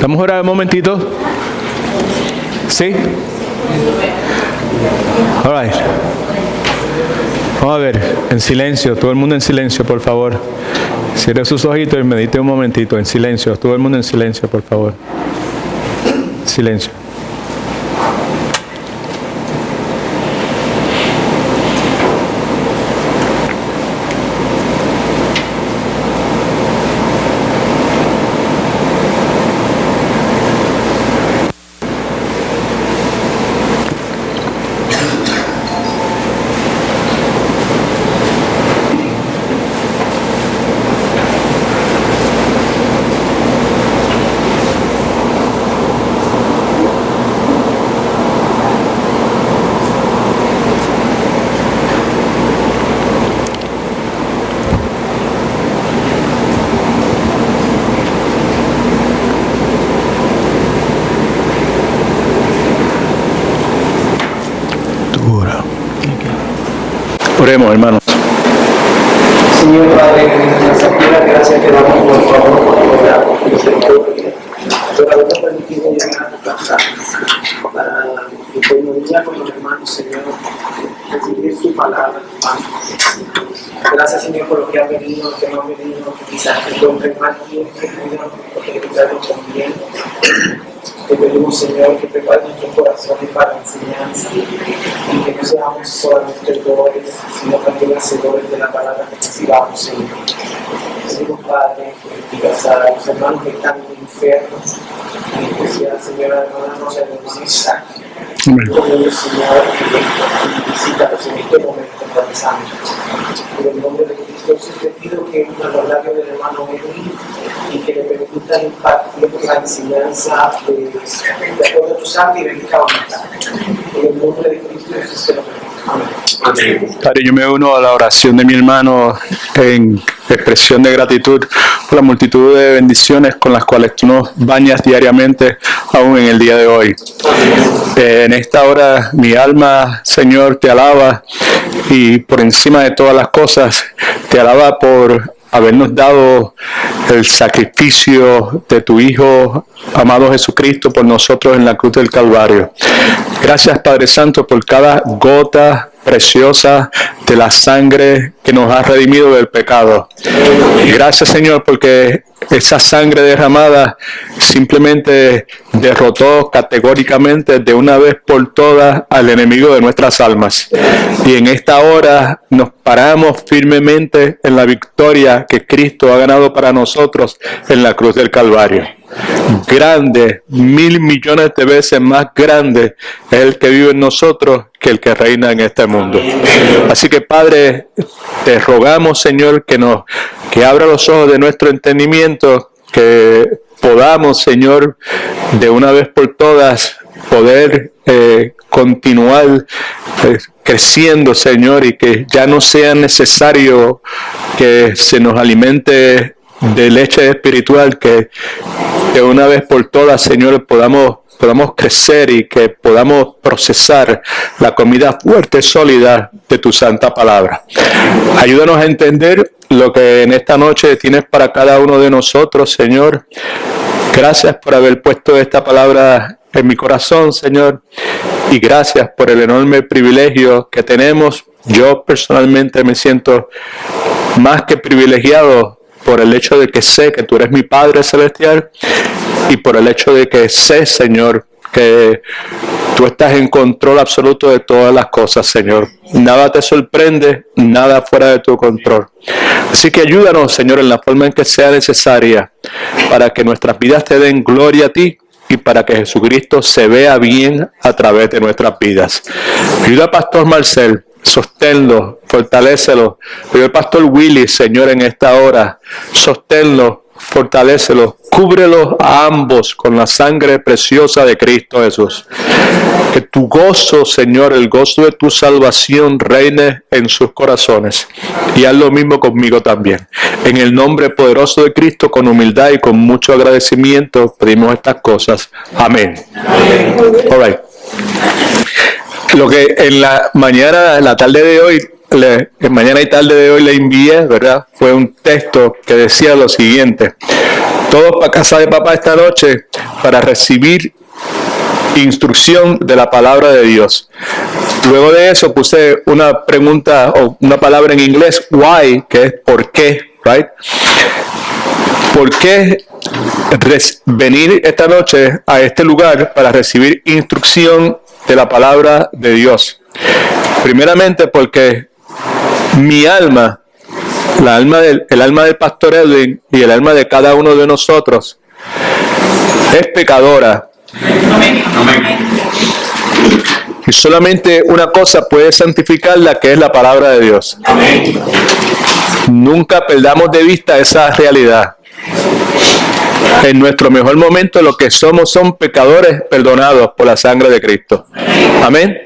¿Vamos a orar un momentito? ¿Sí? All right. Vamos a ver, en silencio, todo el mundo en silencio, por favor. Cierre sus ojitos y medite un momentito, en silencio, todo el mundo en silencio, por favor. Silencio. Oremos, hermanos. Señor Padre, gracias te damos por favor, por tu misericordia, por habernos permitido llegar a tu casa para comunicar con los hermanos, Señor, recibir su palabra, hermano. Gracias, Señor, por lo que han venido, los que no han venido, quizás que encuentren mal tiempo, Señor, porque te quitaron con bien. Te pedimos, Señor, que prepare nuestros corazones para la enseñanza y que no seamos solamente oidores, sino también hacedores de la palabra que recibamos, Señor. Pedimos, Padre, que bendigas a los hermanos que están en el infierno, en especial, Señor, a la hermana Rosa y al hermano Isaac. Con ellos, Señor, y visítalos en este momento, Padre Santo. En el nombre de Cristo Jesús te pido que una verdad del hermano Edwin y que le permitan impartir la enseñanza de acuerdo a tu santa y bendita voluntad. En el nombre de Cristo Jesús te lo pido. Amén. Padre, yo me uno a la oración de mi hermano en expresión de gratitud por la multitud de bendiciones con las cuales tú nos bañas diariamente, aún en el día de hoy. En esta hora mi alma, Señor, te alaba y por encima de todas las cosas te alaba por habernos dado el sacrificio de tu Hijo, amado Jesucristo, por nosotros en la cruz del Calvario. Gracias, Padre Santo, por cada gota preciosa de la sangre que nos ha redimido del pecado. Gracias, Señor, porque esa sangre derramada simplemente derrotó categóricamente de una vez por todas al enemigo de nuestras almas. Y en esta hora nos paramos firmemente en la victoria que Cristo ha ganado para nosotros en la cruz del Calvario. Grande, 1,000 millones de veces más grande es el que vive en nosotros que el que reina en este mundo. Así que, Padre, te rogamos, Señor, que abra los ojos de nuestro entendimiento, que podamos, Señor, de una vez por todas poder continuar creciendo, Señor, y que ya no sea necesario que se nos alimente de leche espiritual, que de una vez por todas, Señor, podamos crecer y que podamos procesar la comida fuerte, sólida de tu santa palabra. Ayúdanos a entender lo que en esta noche tienes para cada uno de nosotros, Señor. Gracias por haber puesto esta palabra en mi corazón, Señor, y gracias por el enorme privilegio que tenemos. Yo personalmente me siento más que privilegiado por el hecho de que sé que tú eres mi Padre Celestial y por el hecho de que sé, Señor, que tú estás en control absoluto de todas las cosas, Señor. Nada te sorprende, nada fuera de tu control. Así que ayúdanos, Señor, en la forma en que sea necesaria para que nuestras vidas te den gloria a ti y para que Jesucristo se vea bien a través de nuestras vidas. Ayuda a Pastor Marcel. Sosténlo, fortalécelo. Ayuda al Pastor Willy, Señor, en esta hora. Sosténlo, fortalécelo. Cúbrelos a ambos con la sangre preciosa de Cristo Jesús. Que tu gozo, Señor, el gozo de tu salvación reine en sus corazones. Y haz lo mismo conmigo también. En el nombre poderoso de Cristo, con humildad y con mucho agradecimiento, pedimos estas cosas. Amén. All right. Lo que en la mañana, en la tarde de hoy, mañana y tarde de hoy le envié, ¿verdad? Fue un texto que decía lo siguiente: todos para casa de papá esta noche para recibir instrucción de la palabra de Dios. Luego de eso puse una pregunta o una palabra en inglés, why, que es por qué, right? ¿Por qué venir esta noche a este lugar para recibir instrucción de la palabra de Dios? Primeramente porque mi alma, el alma del pastor Edwin y el alma de cada uno de nosotros es pecadora. Amén. Y solamente una cosa puede santificarla, que es la palabra de Dios. Amén. Nunca perdamos de vista esa realidad. En nuestro mejor momento lo que somos son pecadores perdonados por la sangre de Cristo. Amén.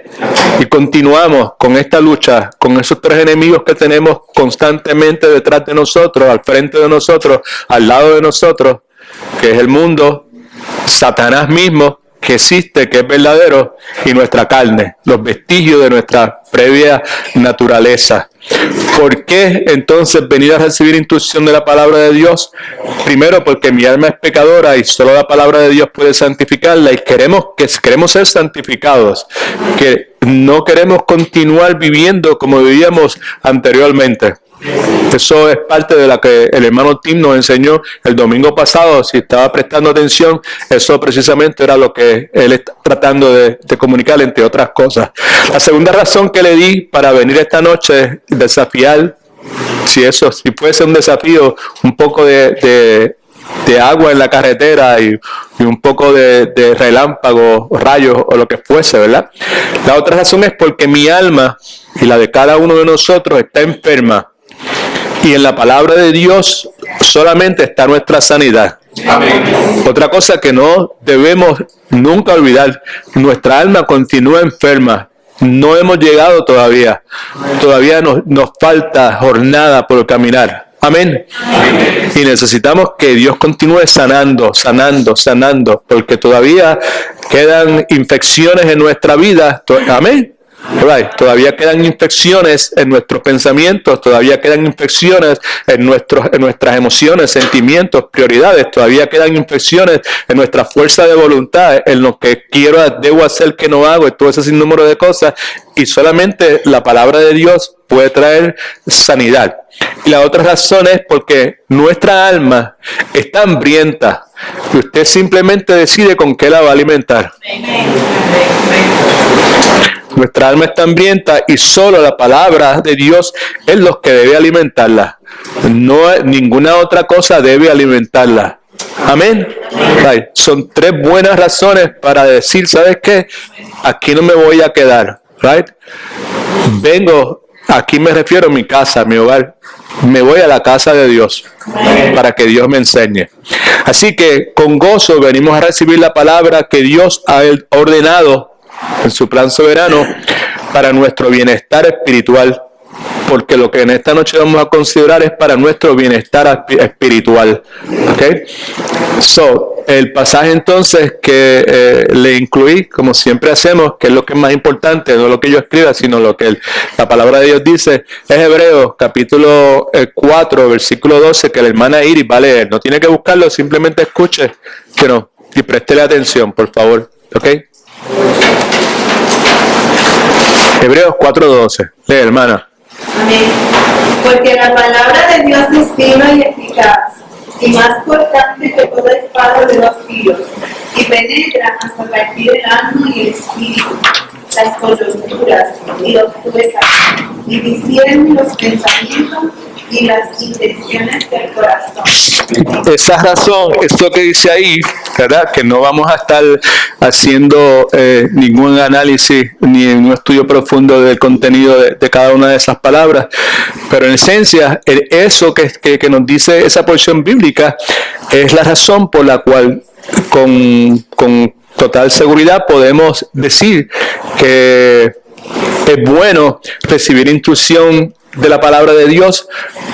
Y continuamos con esta lucha, con esos tres enemigos que tenemos constantemente detrás de nosotros, al frente de nosotros, al lado de nosotros, que es el mundo, Satanás mismo, que existe, que es verdadero, y nuestra carne, los vestigios de nuestra previa naturaleza. ¿Por qué entonces venir a recibir instrucción de la palabra de Dios? Primero, porque mi alma es pecadora y solo la palabra de Dios puede santificarla, y queremos ser santificados, que no queremos continuar viviendo como vivíamos anteriormente. Eso es parte de la que el hermano Tim nos enseñó el domingo pasado. Si estaba prestando atención, eso precisamente era lo que él está tratando de comunicar, entre otras cosas. La segunda razón que le di para venir esta noche es desafiar, si fuese un desafío, un poco de agua en la carretera y un poco de relámpagos, rayos o lo que fuese, ¿verdad? La otra razón es porque mi alma y la de cada uno de nosotros está enferma. Y en la palabra de Dios solamente está nuestra sanidad. Amén. Otra cosa que no debemos nunca olvidar, nuestra alma continúa enferma. No hemos llegado todavía. Todavía nos falta jornada por caminar. Amén. Amén. Y necesitamos que Dios continúe sanando, porque todavía quedan infecciones en nuestra vida. Amén. Right. Todavía quedan infecciones en nuestros pensamientos, todavía quedan infecciones en nuestras emociones, sentimientos, prioridades, todavía quedan infecciones en nuestra fuerza de voluntad, en lo que debo hacer, que no hago, y todo ese sinnúmero de cosas, y solamente la palabra de Dios puede traer sanidad. Y la otra razón es porque nuestra alma está hambrienta y usted simplemente decide con qué la va a alimentar. Nuestra alma está hambrienta y solo la palabra de Dios es lo que debe alimentarla. No, ninguna otra cosa debe alimentarla. Amén. Right. Son tres buenas razones para decir, ¿sabes qué? Aquí no me voy a quedar. Right. Vengo, aquí me refiero a mi casa, a mi hogar. Me voy a la casa de Dios para que Dios me enseñe. Así que con gozo venimos a recibir la palabra que Dios ha ordenado en su plan soberano para nuestro bienestar espiritual, porque lo que en esta noche vamos a considerar es para nuestro bienestar espiritual. ¿Okay? El pasaje entonces que le incluí, como siempre hacemos, que es lo que es más importante, no lo que yo escriba, sino lo que la palabra de Dios dice, es Hebreos capítulo 4, versículo 12, que la hermana Iris va a leer. No tiene que buscarlo, simplemente escuche y préstele atención, por favor. ¿Ok? Hebreos 4:12. Lee, hermana. Amén. Porque la palabra de Dios es viva y eficaz, y más cortante que toda espada de 2 filos, y penetra hasta partir el alma y el espíritu, las coyunturas y los tuétanos, y discierne los pensamientos y las intenciones del corazón. Esa razón, esto que dice ahí, ¿verdad? Que no vamos a estar haciendo ningún análisis ni un estudio profundo del contenido de cada una de esas palabras, pero en esencia, eso que nos dice esa porción bíblica es la razón por la cual con total seguridad podemos decir que es bueno recibir instrucción de la palabra de Dios,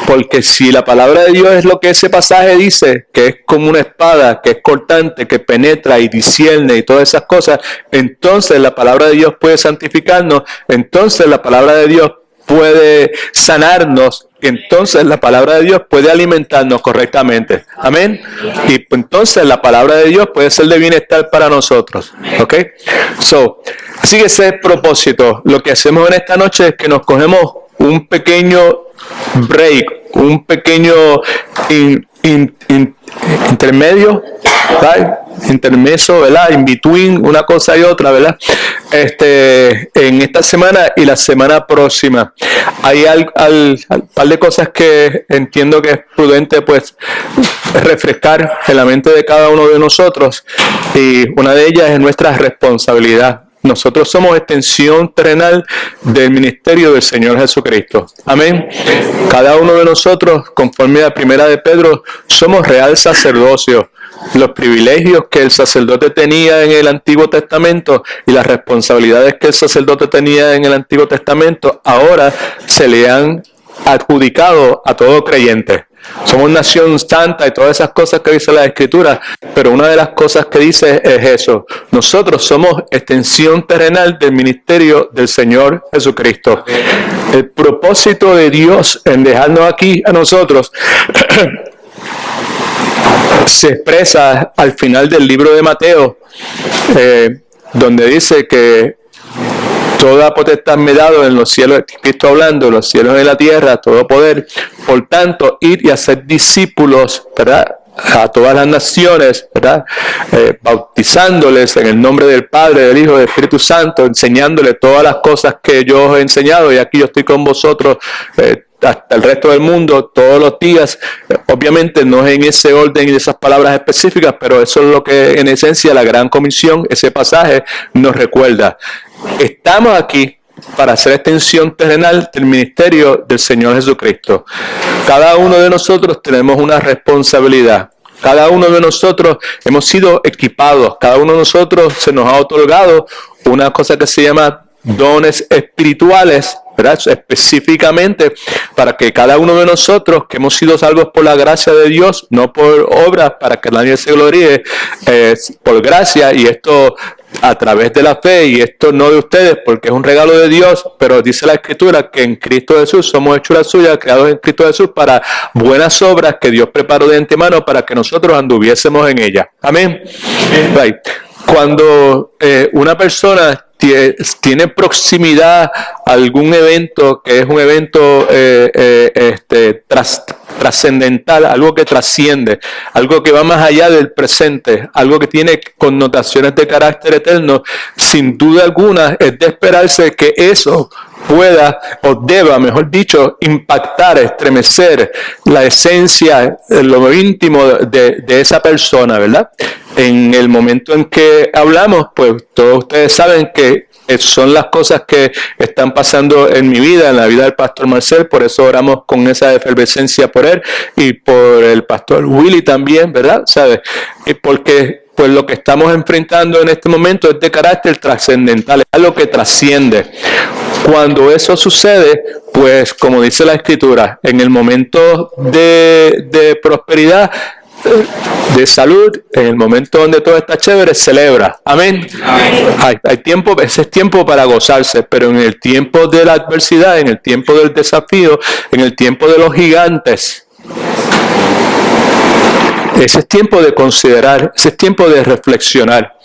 porque si la palabra de Dios es lo que ese pasaje dice, que es como una espada, que es cortante, que penetra y discierne y todas esas cosas, entonces la palabra de Dios puede santificarnos, entonces la palabra de Dios puede sanarnos, entonces la palabra de Dios puede alimentarnos correctamente. Amén. Y entonces la palabra de Dios puede ser de bienestar para nosotros. ¿Ok? Así que ese es el propósito. Lo que hacemos en esta noche es que nos cogemos un pequeño break, un pequeño intermedio, ¿verdad? Intermeso, ¿verdad? In between una cosa y otra, ¿verdad? En esta semana y la semana próxima. Hay al par de cosas que entiendo que es prudente pues refrescar en la mente de cada uno de nosotros, y una de ellas es nuestra responsabilidad. Nosotros somos extensión terrenal del ministerio del Señor Jesucristo. Amén. Cada uno de nosotros, conforme a Primera de Pedro, somos real sacerdocio. Los privilegios que el sacerdote tenía en el Antiguo Testamento y las responsabilidades que el sacerdote tenía en el Antiguo Testamento ahora se le han adjudicado a todo creyente. Somos nación santa y todas esas cosas que dice la Escritura, pero una de las cosas que dice es eso: nosotros somos extensión terrenal del ministerio del Señor Jesucristo. El propósito de Dios en dejarnos aquí a nosotros se expresa al final del libro de Mateo, donde dice que toda potestad me dado en los cielos, Cristo hablando, los cielos y la tierra, todo poder. Por tanto, ir y hacer discípulos, ¿verdad?, a todas las naciones, ¿verdad?, bautizándoles en el nombre del Padre, del Hijo y del Espíritu Santo, enseñándoles todas las cosas que yo os he enseñado, y aquí yo estoy con vosotros hasta el resto del mundo todos los días. Obviamente no es en ese orden y de esas palabras específicas, pero eso es lo que en esencia la Gran Comisión, ese pasaje, nos recuerda. Estamos aquí para hacer extensión terrenal del ministerio del Señor Jesucristo. Cada uno de nosotros tenemos una responsabilidad. Cada uno de nosotros hemos sido equipados. Cada uno de nosotros se nos ha otorgado una cosa que se llama dones espirituales, ¿verdad?, específicamente para que cada uno de nosotros que hemos sido salvos por la gracia de Dios, no por obras para que nadie se gloríe, por gracia, y esto a través de la fe, y esto no de ustedes porque es un regalo de Dios, pero dice la Escritura que en Cristo Jesús somos hechura suya, creados en Cristo Jesús para buenas obras que Dios preparó de antemano para que nosotros anduviésemos en ellas. Amén. Right. Cuando una persona tiene proximidad a algún evento que es un evento trascendental, algo que trasciende, algo que va más allá del presente, algo que tiene connotaciones de carácter eterno, sin duda alguna es de esperarse que eso pueda o deba, mejor dicho, impactar, estremecer la esencia, lo íntimo de esa persona, ¿verdad? En el momento en que hablamos, pues todos ustedes saben que son las cosas que están pasando en mi vida, en la vida del pastor Marcel. Por eso oramos con esa efervescencia por él y por el pastor Willy también, ¿verdad? ¿Sabes? Y porque pues lo que estamos enfrentando en este momento es de carácter trascendental, es algo que trasciende. Cuando eso sucede, pues como dice la Escritura, en el momento de prosperidad, de salud, en el momento donde todo está chévere, celebra. Amén. Hay tiempo, ese es tiempo para gozarse, pero en el tiempo de la adversidad, en el tiempo del desafío, en el tiempo de los gigantes, ese es tiempo de considerar, ese es tiempo de reflexionar,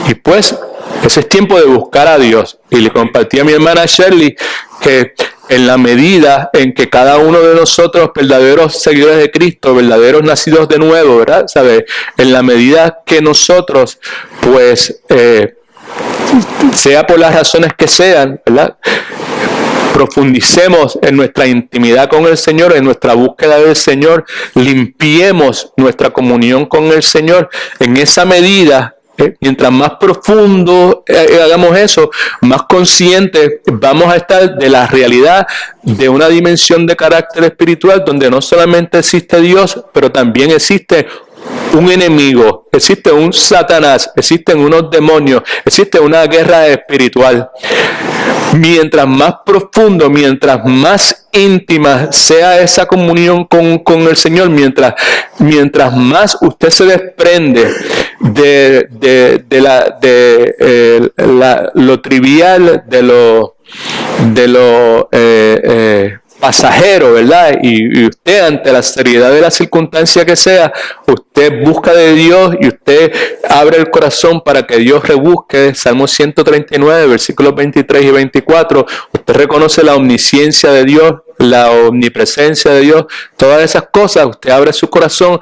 y pues ese es tiempo de buscar a Dios. Y le compartí a mi hermana Shirley que en la medida en que cada uno de nosotros, verdaderos seguidores de Cristo, verdaderos nacidos de nuevo, ¿verdad? ¿Sabe? En la medida que nosotros, pues, sea por las razones que sean, ¿verdad?, profundicemos en nuestra intimidad con el Señor, en nuestra búsqueda del Señor, limpiemos nuestra comunión con el Señor, en esa medida, mientras más profundo hagamos eso, más conscientes vamos a estar de la realidad de una dimensión de carácter espiritual donde no solamente existe Dios, pero también existe un enemigo, existe un Satanás, existen unos demonios, existe una guerra espiritual. Mientras más profundo, mientras más íntima sea esa comunión con el Señor, mientras más usted se desprende de lo trivial, pasajero, ¿verdad? Y usted, ante la seriedad de la circunstancia que sea, usted busca de Dios y usted abre el corazón para que Dios rebusque. Salmo 139, versículos 23 y 24. Usted reconoce la omnisciencia de Dios, la omnipresencia de Dios, todas esas cosas. Usted abre su corazón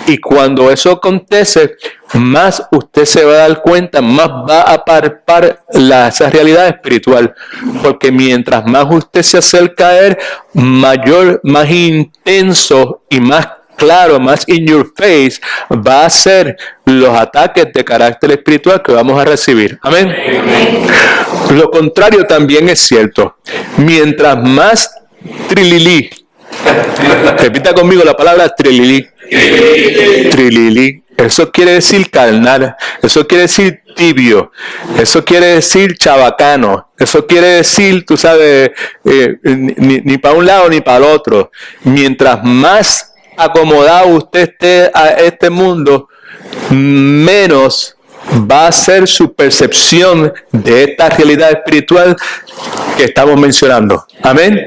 y cuando eso acontece, más usted se va a dar cuenta, más va a palpar esa realidad espiritual, porque mientras más usted se acerca a él, más intenso y más claro, más in your face va a ser los ataques de carácter espiritual que vamos a recibir. Amén. Lo contrario también es cierto. Mientras más trililí, repita conmigo la palabra trililí. Trililí. Eso quiere decir carnal, eso quiere decir tibio, eso quiere decir chabacano, eso quiere decir, tú sabes, ni para un lado ni para el otro. Mientras más acomodado usted esté a este mundo, menos va a ser su percepción de esta realidad espiritual que estamos mencionando. Amén.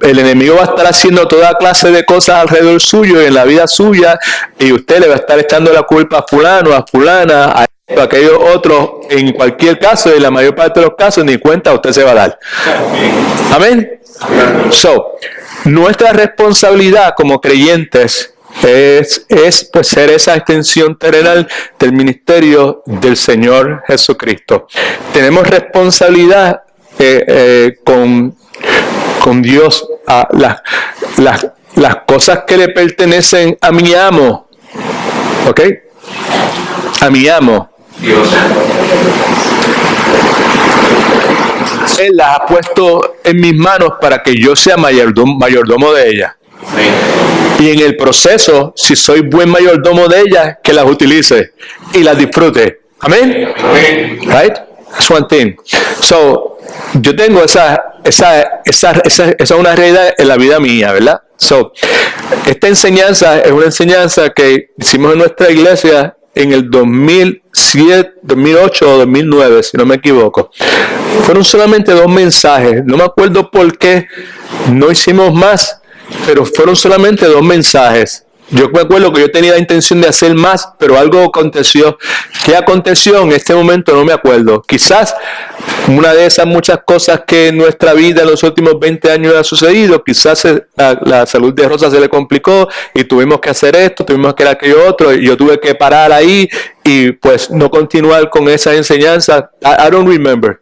El enemigo va a estar haciendo toda clase de cosas alrededor suyo y en la vida suya, y usted le va a estar echando la culpa a fulano, a fulana, a esto, a aquello otro. En cualquier caso, en la mayor parte de los casos, ni cuenta usted se va a dar. Amén. So, nuestra responsabilidad como creyentes es pues ser esa extensión terrenal del ministerio del Señor Jesucristo. Tenemos responsabilidad con Dios, a las cosas que le pertenecen a mi amo, ¿ok? A mi amo. Dios. Él las ha puesto en mis manos para que yo sea mayordomo de ellas. Y en el proceso, si soy buen mayordomo de ellas, que las utilice y las disfrute. Amén. Right? That's one thing. So, yo tengo esa es una realidad en la vida mía, ¿verdad? So, esta enseñanza es una enseñanza que hicimos en nuestra iglesia en el 2007, 2008 o 2009, si no me equivoco. Fueron solamente 2 mensajes. No me acuerdo por qué no hicimos más, pero fueron solamente 2 mensajes. Yo me acuerdo que yo tenía la intención de hacer más, pero algo aconteció. ¿Qué aconteció? En este momento no me acuerdo. Quizás una de esas muchas cosas que en nuestra vida en los últimos 20 años ha sucedido, quizás la salud de Rosa se le complicó y tuvimos que hacer esto, tuvimos que hacer aquello otro, y yo tuve que parar ahí y pues no continuar con esa enseñanza. I don't remember.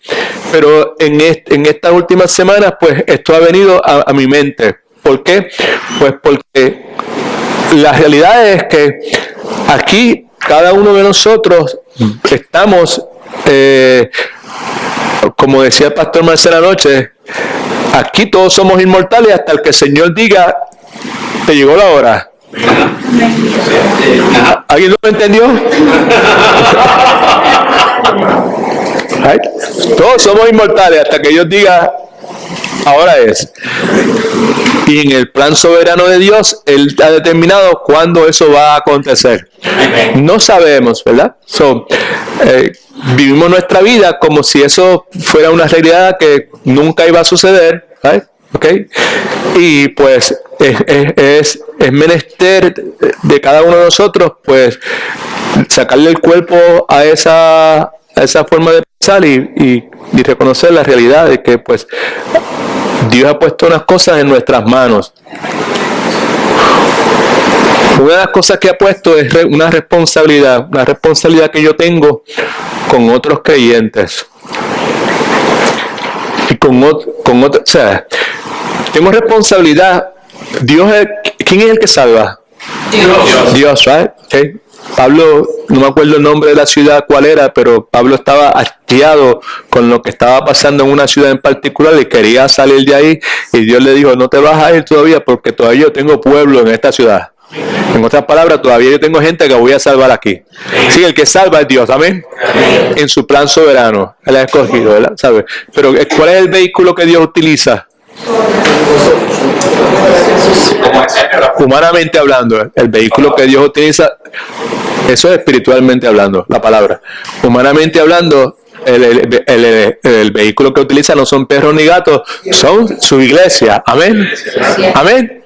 Pero en estas últimas semanas, pues esto ha venido a mi mente. ¿Por qué? Pues porque la realidad es que aquí cada uno de nosotros estamos, como decía el pastor Marcelo anoche, aquí todos somos inmortales hasta el que el Señor diga, te llegó la hora. ¿Alguien no lo entendió? Right? Todos somos inmortales hasta que Dios diga, ahora es. Y en el plan soberano de Dios, Él ha determinado cuándo eso va a acontecer. No sabemos, ¿verdad? So, vivimos nuestra vida como si eso fuera una realidad que nunca iba a suceder, ¿right? ¿Okay? Y pues es menester de cada uno de nosotros, pues, sacarle el cuerpo a esa forma de pensar y reconocer la realidad de que, pues, Dios ha puesto unas cosas en nuestras manos. Una de las cosas que ha puesto es una responsabilidad que yo tengo con otros creyentes. Y con otros, o sea, tengo responsabilidad. ¿Quién es el que salva? Dios, right? Okay. Pablo, no me acuerdo el nombre de la ciudad cuál era, pero Pablo estaba hastiado con lo que estaba pasando en una ciudad en particular y quería salir de ahí, y Dios le dijo, no te vas a ir todavía porque todavía yo tengo pueblo en esta ciudad. En otras palabras, todavía yo tengo gente que voy a salvar aquí. Sí, el que salva es Dios, amén. En su plan soberano, Él ha escogido, ¿verdad? ¿Sabe? Pero ¿cuál es el vehículo que Dios utiliza? Humanamente hablando, el vehículo que Dios utiliza, eso es espiritualmente hablando, la palabra. Humanamente hablando, el vehículo que utiliza no son perros ni gatos, son su iglesia. Amén. Amén.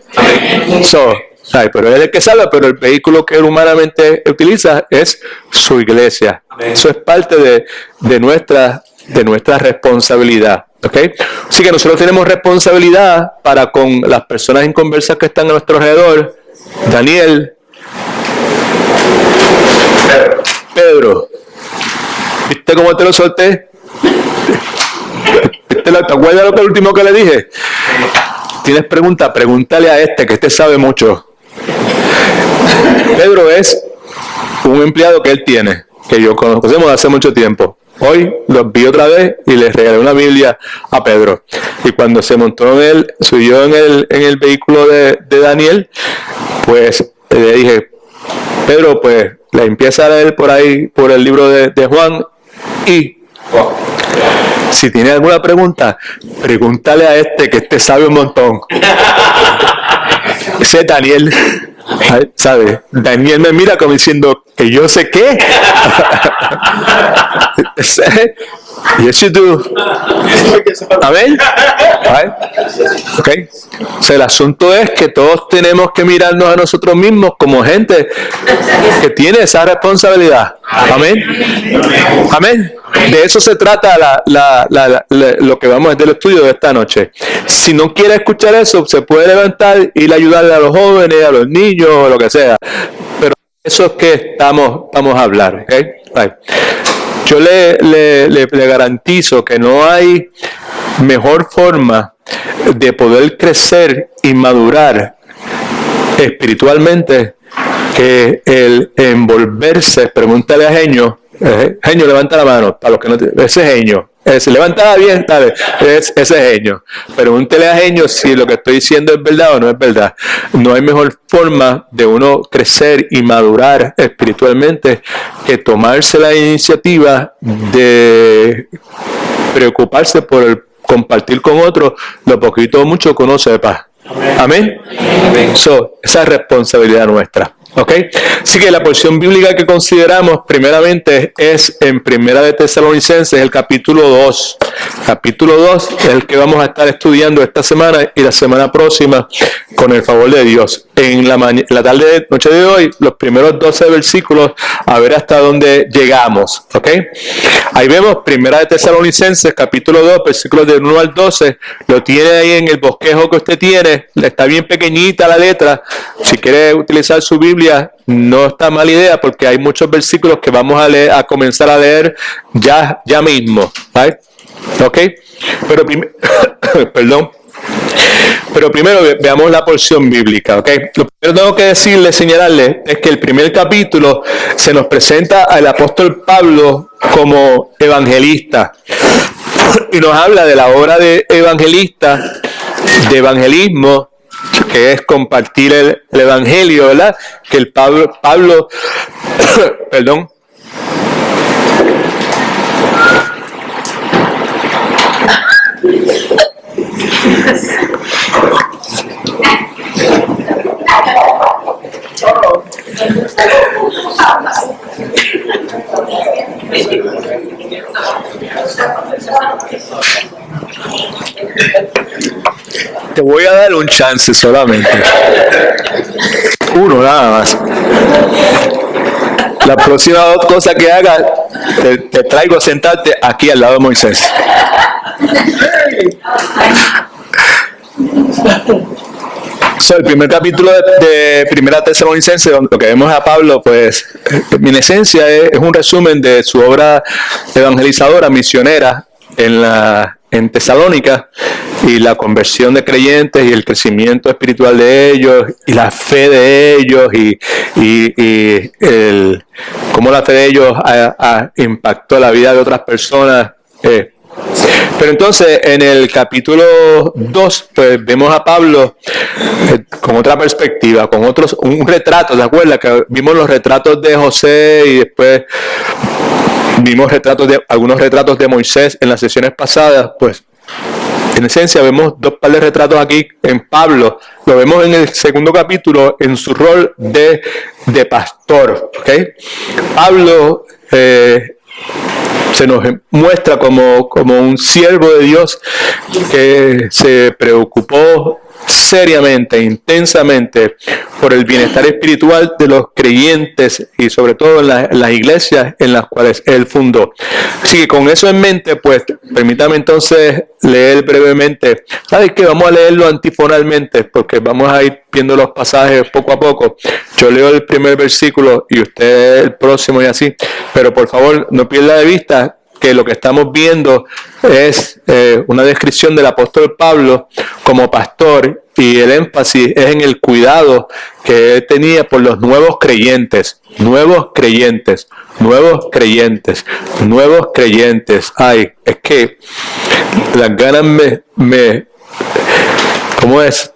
Pero él es el que salva, pero el vehículo que él humanamente utiliza es su iglesia. Eso es parte de nuestra responsabilidad. ¿Okay? Así que nosotros tenemos responsabilidad para con las personas inconversas que están a nuestro alrededor. Daniel, Pedro, ¿viste cómo te lo solté? ¿Te acuerdas lo que el último que le dije? ¿Tienes pregunta? Pregúntale a que este sabe mucho. Pedro es un empleado que él tiene, que yo conocemos hace mucho tiempo. Hoy los vi otra vez y le regalé una Biblia a Pedro. Y cuando se montó subió en el vehículo de Daniel, pues le dije, Pedro, pues le empieza a leer por ahí, por el libro de Juan, y si tiene alguna pregunta, pregúntale a que este sabe un montón. Ese es Daniel. ¿Sabe? Daniel me mira como diciendo que yo sé qué. Yes, you do. Amén. Okay. O sea, el asunto es que todos tenemos que mirarnos a nosotros mismos como gente que tiene esa responsabilidad. Amén. Amén. De eso se trata lo que vamos a hacer del estudio de esta noche. Si no quiere escuchar eso, se puede levantar y ayudarle a los jóvenes, a los niños, o lo que sea. Pero eso es que vamos a hablar. ¿Okay? Yo le garantizo que no hay mejor forma de poder crecer y madurar espiritualmente que el envolverse. Pregúntale a Genio. Genio, levanta la mano. Para los que no ese Genio. Levanta bien, dale. Ese Genio. Pregúntele a Genio si lo que estoy diciendo es verdad o no es verdad. No hay mejor forma de uno crecer y madurar espiritualmente que tomarse la iniciativa de preocuparse por compartir con otros lo poquito o mucho que uno sepa. Amén. Esa es responsabilidad nuestra. ¿Okay? Así que la porción bíblica que consideramos primeramente es en Primera de Tesalonicenses, el capítulo 2. Capítulo 2 es el que vamos a estar estudiando esta semana y la semana próxima con el favor de Dios. En la tarde noche de hoy, los primeros 12 versículos, a ver hasta dónde llegamos. ¿Okay? Ahí vemos Primera de Tesalonicenses, capítulo 2, versículos del 1 al 12. Lo tiene ahí en el bosquejo que usted tiene. Está bien pequeñita la letra. Si quiere utilizar su Biblia, no está mala idea porque hay muchos versículos que vamos a comenzar a leer ya mismo. ¿Right? ¿Ok? Pero primero veamos la porción bíblica. ¿Ok? Lo primero que tengo que señalarle es que el primer capítulo se nos presenta al apóstol Pablo como evangelista y nos habla de la obra de evangelista, de evangelismo, que es compartir el evangelio, ¿verdad? Que el Pablo perdón. Te voy a dar un chance solamente. Uno nada más. La próxima cosa que hagas, te traigo a sentarte aquí al lado de Moisés. El primer capítulo de Primera Tesalonicenses, donde lo que vemos a Pablo, pues en esencia es un resumen de su obra evangelizadora, misionera en Tesalónica, y la conversión de creyentes y el crecimiento espiritual de ellos y la fe de ellos y cómo la fe de ellos impactó la vida de otras personas. Pero entonces en el capítulo 2 pues vemos a Pablo con otra perspectiva, con un retrato. ¿Te acuerdas que vimos los retratos de José y después vimos algunos retratos de Moisés en las sesiones pasadas? Pues en esencia vemos dos par de retratos aquí en Pablo. Lo vemos en el segundo capítulo en su rol de pastor. ¿Okay? Pablo se nos muestra como un siervo de Dios que se preocupó seriamente, intensamente por el bienestar espiritual de los creyentes y sobre todo en las iglesias en las cuales él fundó. Así que con eso en mente, pues permítame entonces leer brevemente. ¿Sabes qué? Vamos a leerlo antifonalmente porque vamos a ir viendo los pasajes poco a poco. Yo leo el primer versículo y usted el próximo y así, pero por favor no pierda de vista que lo que estamos viendo es una descripción del apóstol Pablo como pastor, y el énfasis es en el cuidado que él tenía por los nuevos creyentes. Ay, es que las ganas ¿cómo es?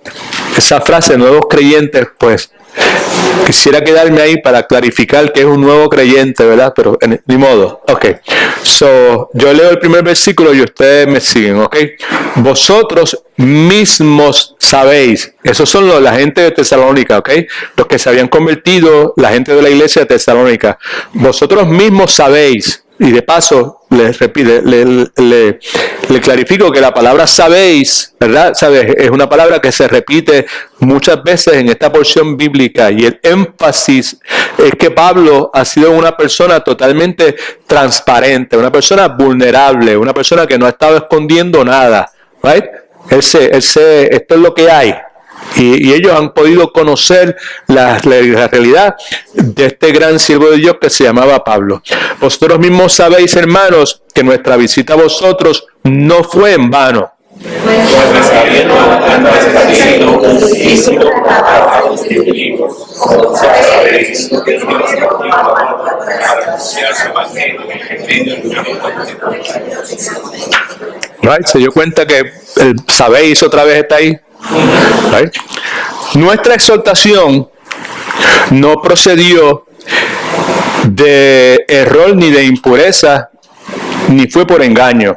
Esa frase, nuevos creyentes, pues quisiera quedarme ahí para clarificar que es un nuevo creyente, ¿verdad? Pero ni modo. Ok. So, yo leo el primer versículo y ustedes me siguen, ¿ok? Vosotros mismos sabéis. Esos son la gente de Tesalónica, ¿ok? Los que se habían convertido, la gente de la iglesia de Tesalónica. Vosotros mismos sabéis. Y de paso, le clarifico que la palabra sabéis, ¿verdad? ¿Sabes? Es una palabra que se repite muchas veces en esta porción bíblica, y el énfasis es que Pablo ha sido una persona totalmente transparente, una persona vulnerable, una persona que no ha estado escondiendo nada, ¿right? Esto es lo que hay. Y ellos han podido conocer la realidad de este gran siervo de Dios que se llamaba Pablo. Vosotros mismos sabéis, hermanos, que nuestra visita a vosotros no fue en vano. Right? Se dio cuenta que el sabéis otra vez está ahí. Right? Nuestra exhortación no procedió de error ni de impureza, ni fue por engaño.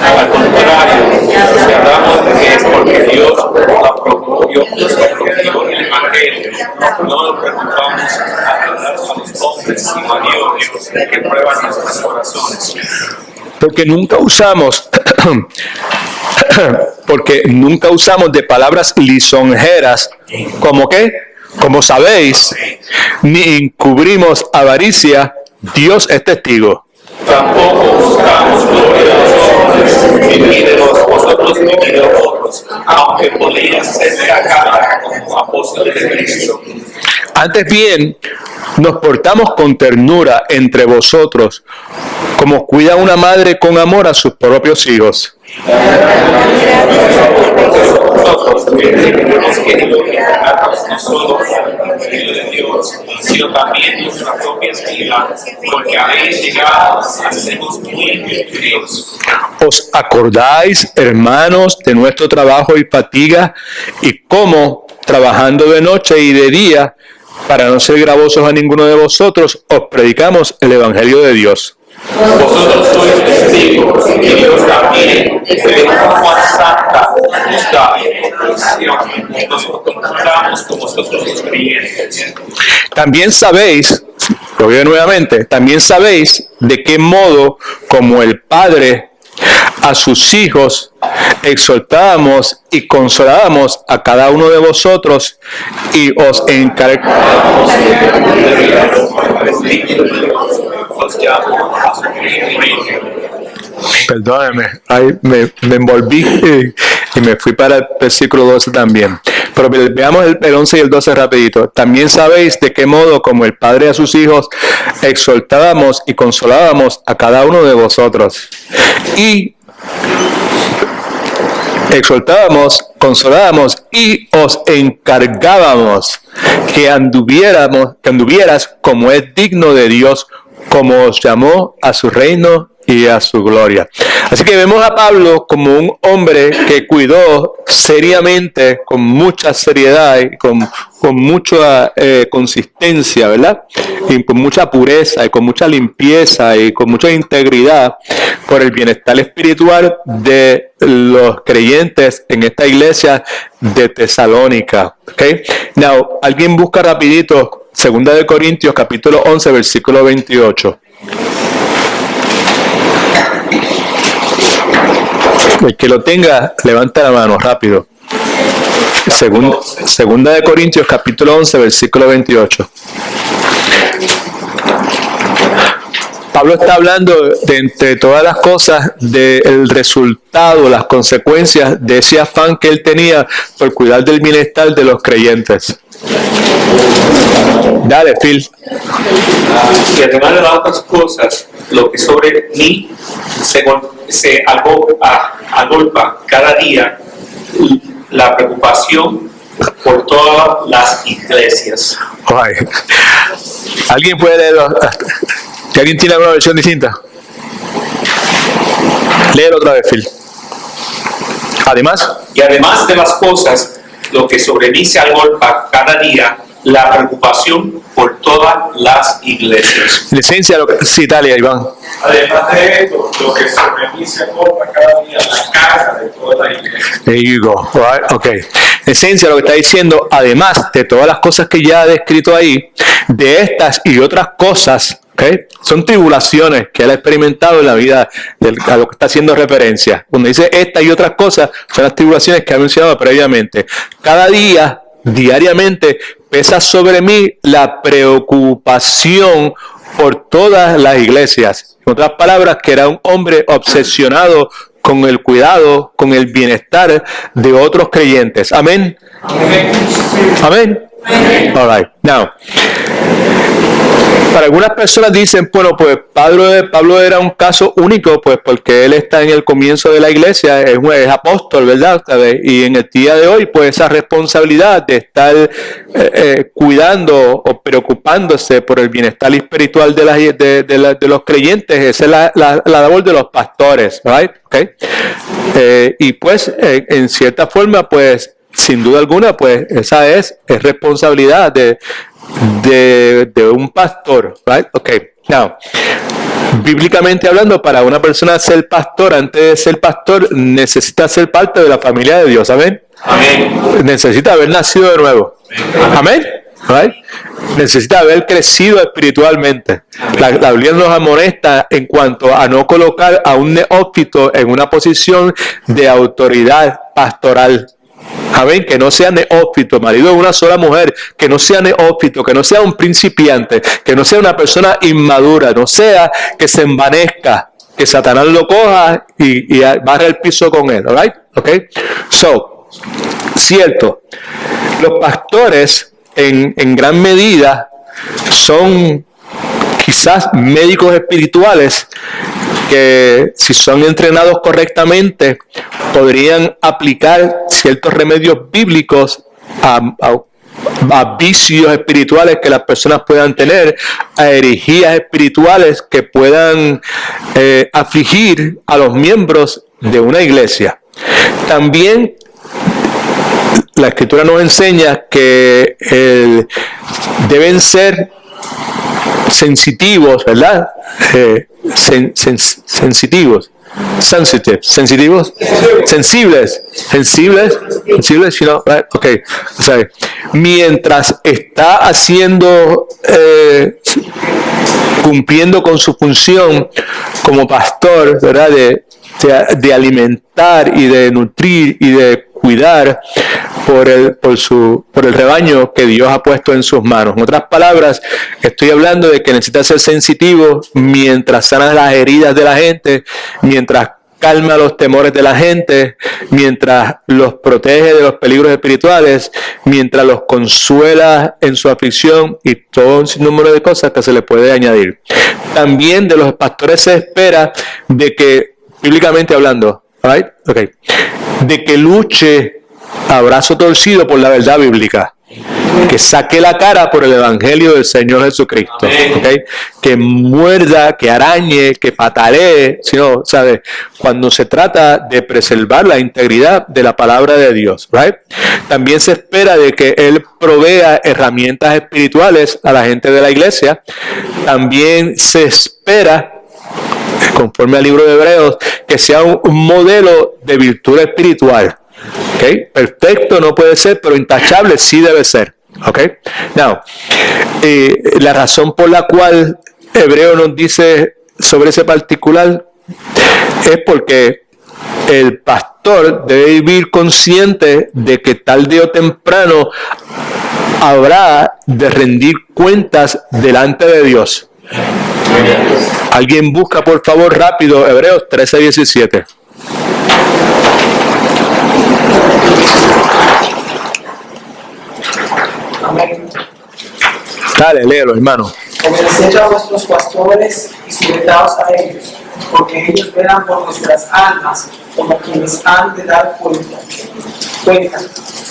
Al contrario, hablamos de que es porque Dios la promovió el Evangelio. No nos preocupamos a agradar a los hombres, sino a Dios, que prueba nuestros corazones. Porque nunca usamos de palabras lisonjeras, como que, como sabéis, ni encubrimos avaricia. Dios es testigo. Tampoco buscamos gloria de los hombres, ni de vosotros ni de otros, aunque podías ser sacada como apóstoles de Cristo. Antes bien, nos portamos con ternura entre vosotros, como cuida una madre con amor a sus propios hijos. Nosotros tenemos que glorificarnos no solo por el Evangelio de Dios, sino también nuestra propia vida, porque habéis llegado a sernos muy entendidos. ¿Os acordáis, hermanos, de nuestro trabajo y fatiga, y cómo, trabajando de noche y de día, para no ser gravosos a ninguno de vosotros, os predicamos el Evangelio de Dios? Vosotros sois testigos, y Dios también, de cuán santa nos da nos encontramos con vosotros los creyentes. También sabéis, lo veo nuevamente, también sabéis de qué modo, como el Padre a sus hijos, exhortábamos y consolábamos a cada uno de vosotros, y os encargábamos. Perdóneme, me envolví y me fui para el versículo 12 también. Pero veamos el 11 y el 12 rapidito. También sabéis de qué modo, como el Padre a sus hijos, exhortábamos y consolábamos a cada uno de vosotros. Y exhortábamos, consolábamos y os encargábamos que anduvieras como es digno de Dios, como os llamó a su reino y a su gloria. Así que vemos a Pablo como un hombre que cuidó seriamente, con mucha seriedad y con mucha consistencia, ¿verdad? Y con mucha pureza y con mucha limpieza y con mucha integridad por el bienestar espiritual de los creyentes en esta iglesia de Tesalónica. ¿Okay? Now, alguien busca rapidito 2 Corintios capítulo 11 versículo 28. El que lo tenga, levanta la mano rápido. Segunda de Corintios, capítulo 11, versículo 28. Pablo está hablando de, entre todas las cosas, del resultado, las consecuencias de ese afán que él tenía por cuidar del bienestar de los creyentes. Dale, Phil. Y además de las otras cosas, lo que sobre mí se agolpa cada día, la preocupación por todas las iglesias. Ay. ¿Alguien puede leerlo? ¿Si alguien tiene alguna versión distinta? Léelo otra vez, Phil. Además. Y además de las cosas, lo que sobre mí se agolpa cada día, la preocupación por todas las iglesias. Licencia, sí, Talia, Iván. Además de esto, lo que sobre mí se agolpa cada día, la carga de toda la iglesia. There you go. Right? Ok. Esencia, lo que está diciendo, además de todas las cosas que ya ha descrito ahí, de estas y otras cosas, okay, son tribulaciones que él ha experimentado en la vida a lo que está haciendo referencia. Cuando dice estas y otras cosas, son las tribulaciones que ha mencionado previamente. Cada día, diariamente, pesa sobre mí la preocupación por todas las iglesias. En otras palabras, que era un hombre obsesionado con el cuidado, con el bienestar de otros creyentes. Amén. Amén. All right. Now, para algunas personas dicen, bueno, pues Pablo era un caso único, pues porque él está en el comienzo de la iglesia, es apóstol, ¿verdad? ¿Sabes? Y en el día de hoy, pues esa responsabilidad de estar cuidando o preocupándose por el bienestar espiritual de los creyentes, esa es la labor de los pastores, ¿right? Okay. Y pues, en cierta forma, pues, sin duda alguna, pues esa es responsabilidad de un pastor, right? Okay. Now, bíblicamente hablando, para una persona ser pastor, antes de ser pastor, necesita ser parte de la familia de Dios, ¿amén? Amén. Necesita haber nacido de nuevo, ¿amén? Right? Necesita haber crecido espiritualmente. La Biblia nos amonesta en cuanto a no colocar a un neófito en una posición de autoridad pastoral. Amén, que no sea neófito, marido de una sola mujer, que no sea neófito, que no sea un principiante, que no sea una persona inmadura, no sea que se envanezca, que Satanás lo coja y barre el piso con él, ¿right? Okay? So, cierto, los pastores en gran medida son quizás médicos espirituales que, si son entrenados correctamente, podrían aplicar ciertos remedios bíblicos a vicios espirituales que las personas puedan tener, a herejías espirituales que puedan afligir a los miembros de una iglesia. También la Escritura nos enseña que deben ser sensitivos, ¿verdad? Sensitivos, sensibles, you know, right? Okay. O sea, mientras está haciendo, cumpliendo con su función como pastor, ¿verdad? De alimentar y de nutrir y de cuidar por el rebaño que Dios ha puesto en sus manos. En otras palabras, estoy hablando de que necesita ser sensitivo mientras sana las heridas de la gente, mientras calma los temores de la gente, mientras los protege de los peligros espirituales, mientras los consuela en su aflicción y todo un sinnúmero de cosas que se le puede añadir. También de los pastores se espera de que, bíblicamente hablando, right? Okay, de que luche a brazo torcido por la verdad bíblica, que saque la cara por el evangelio del Señor Jesucristo, okay, que muerda, que arañe, que patalee, sino, ¿sabe? Cuando se trata de preservar la integridad de la palabra de Dios, right? También se espera de que Él provea herramientas espirituales a la gente de la iglesia. También se espera, conforme al libro de Hebreos, que sea un modelo de virtud espiritual. Okay. Perfecto no puede ser, pero intachable sí debe ser. Okay. Now, la razón por la cual Hebreo nos dice sobre ese particular es porque el pastor debe vivir consciente de que tarde o temprano habrá de rendir cuentas delante de Dios. Alguien busca, por favor, rápido, Hebreos 13:17. Amén. Dale, léelo, hermano. Obedeced a vuestros pastores y sujetaos a ellos, porque ellos velan por nuestras almas como quienes han de dar cuenta,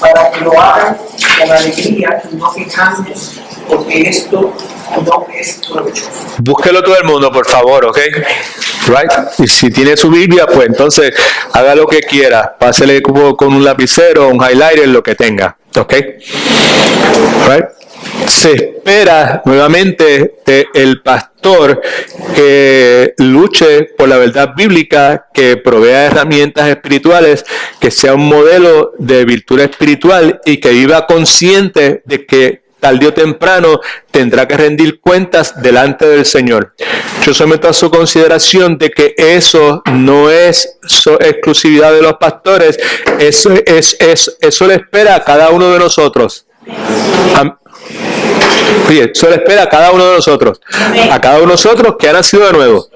para que lo hagan con alegría y no quejándose, porque esto no es provechoso. Búsquelo todo el mundo, por favor, ¿ok? Right? Y si tiene su Biblia, pues entonces haga lo que quiera. Pásele con un lapicero, un highlighter, lo que tenga, ¿ok? Right? Se espera nuevamente del pastor que luche por la verdad bíblica, que provea herramientas espirituales, que sea un modelo de virtud espiritual y que viva consciente de que tarde o temprano tendrá que rendir cuentas delante del Señor. Yo someto a su consideración de que eso no es exclusividad de los pastores, eso le espera a cada uno de nosotros. Oye, eso le espera a cada uno de nosotros, a cada uno de nosotros que ha nacido de nuevo.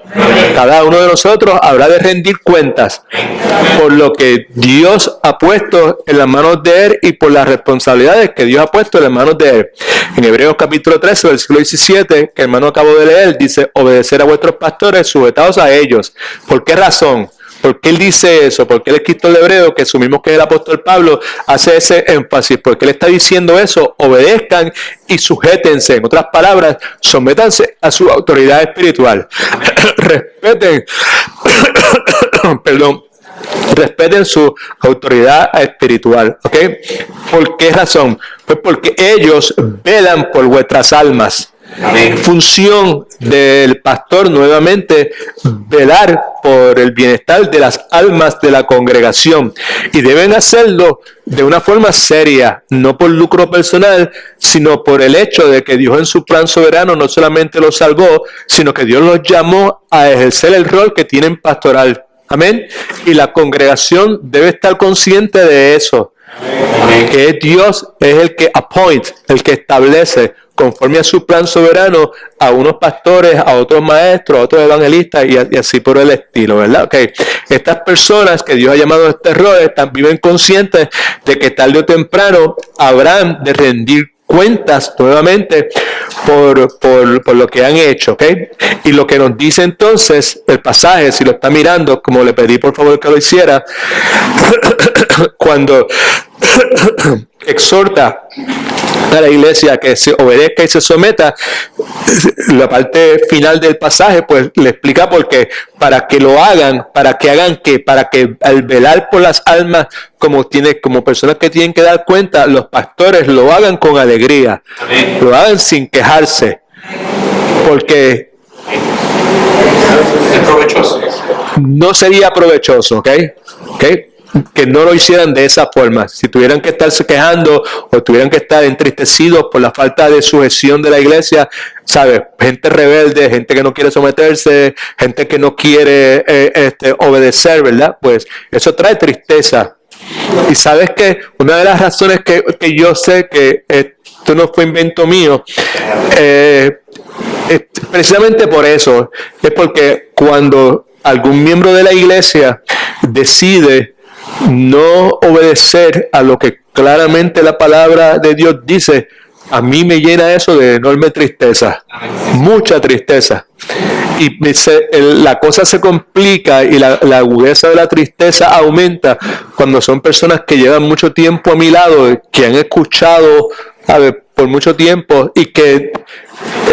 Cada uno de nosotros habrá de rendir cuentas por lo que Dios ha puesto en las manos de Él y por las responsabilidades que Dios ha puesto en las manos de Él. En Hebreos capítulo 13, versículo 17, que hermano acabo de leer, dice: obedecer a vuestros pastores, sujetaos a ellos. ¿Por qué razón? ¿Por qué él dice eso? ¿Por qué el escritor de Hebreo, que asumimos que es el apóstol Pablo, hace ese énfasis? Porque él está diciendo eso: obedezcan y sujétense. En otras palabras, sométanse a su autoridad espiritual. Respeten, respeten su autoridad espiritual, ¿ok? ¿Por qué razón? Pues porque ellos velan por vuestras almas. Función del pastor, nuevamente, velar por el bienestar de las almas de la congregación, y deben hacerlo de una forma seria, no por lucro personal, sino por el hecho de que Dios en su plan soberano no solamente los salvó, sino que Dios los llamó a ejercer el rol que tienen pastoral. Amén. Y la congregación debe estar consciente de eso. Que Dios es el que el que establece conforme a su plan soberano a unos pastores, a otros maestros, a otros evangelistas y así por el estilo, ¿verdad? Okay. Estas personas que Dios ha llamado a este rol viven conscientes de que tarde o temprano habrán de rendir cuentas nuevamente por lo que han hecho, ¿ok? Y lo que nos dice entonces el pasaje, si lo está mirando, como le pedí por favor que lo hiciera, cuando exhorta a la iglesia que se obedezca y se someta, la parte final del pasaje pues le explica por qué: para que lo hagan, para que al velar por las almas como personas que tienen que dar cuenta, los pastores lo hagan con alegría. Amén. Lo hagan sin quejarse, porque es provechoso. No sería provechoso, ¿ok? Que no lo hicieran de esa forma. Si tuvieran que estarse quejando o tuvieran que estar entristecidos por la falta de sujeción de la iglesia, ¿sabes? Gente rebelde, gente que no quiere someterse, gente que no quiere obedecer, ¿verdad? Pues eso trae tristeza. Y sabes que una de las razones que yo sé que esto no fue invento mío, precisamente por eso, es porque cuando algún miembro de la iglesia decide no obedecer a lo que claramente la palabra de Dios dice, a mí me llena eso de enorme tristeza, mucha tristeza. Y la cosa se complica y la agudeza de la tristeza aumenta cuando son personas que llevan mucho tiempo a mi lado, que han escuchado por mucho tiempo y que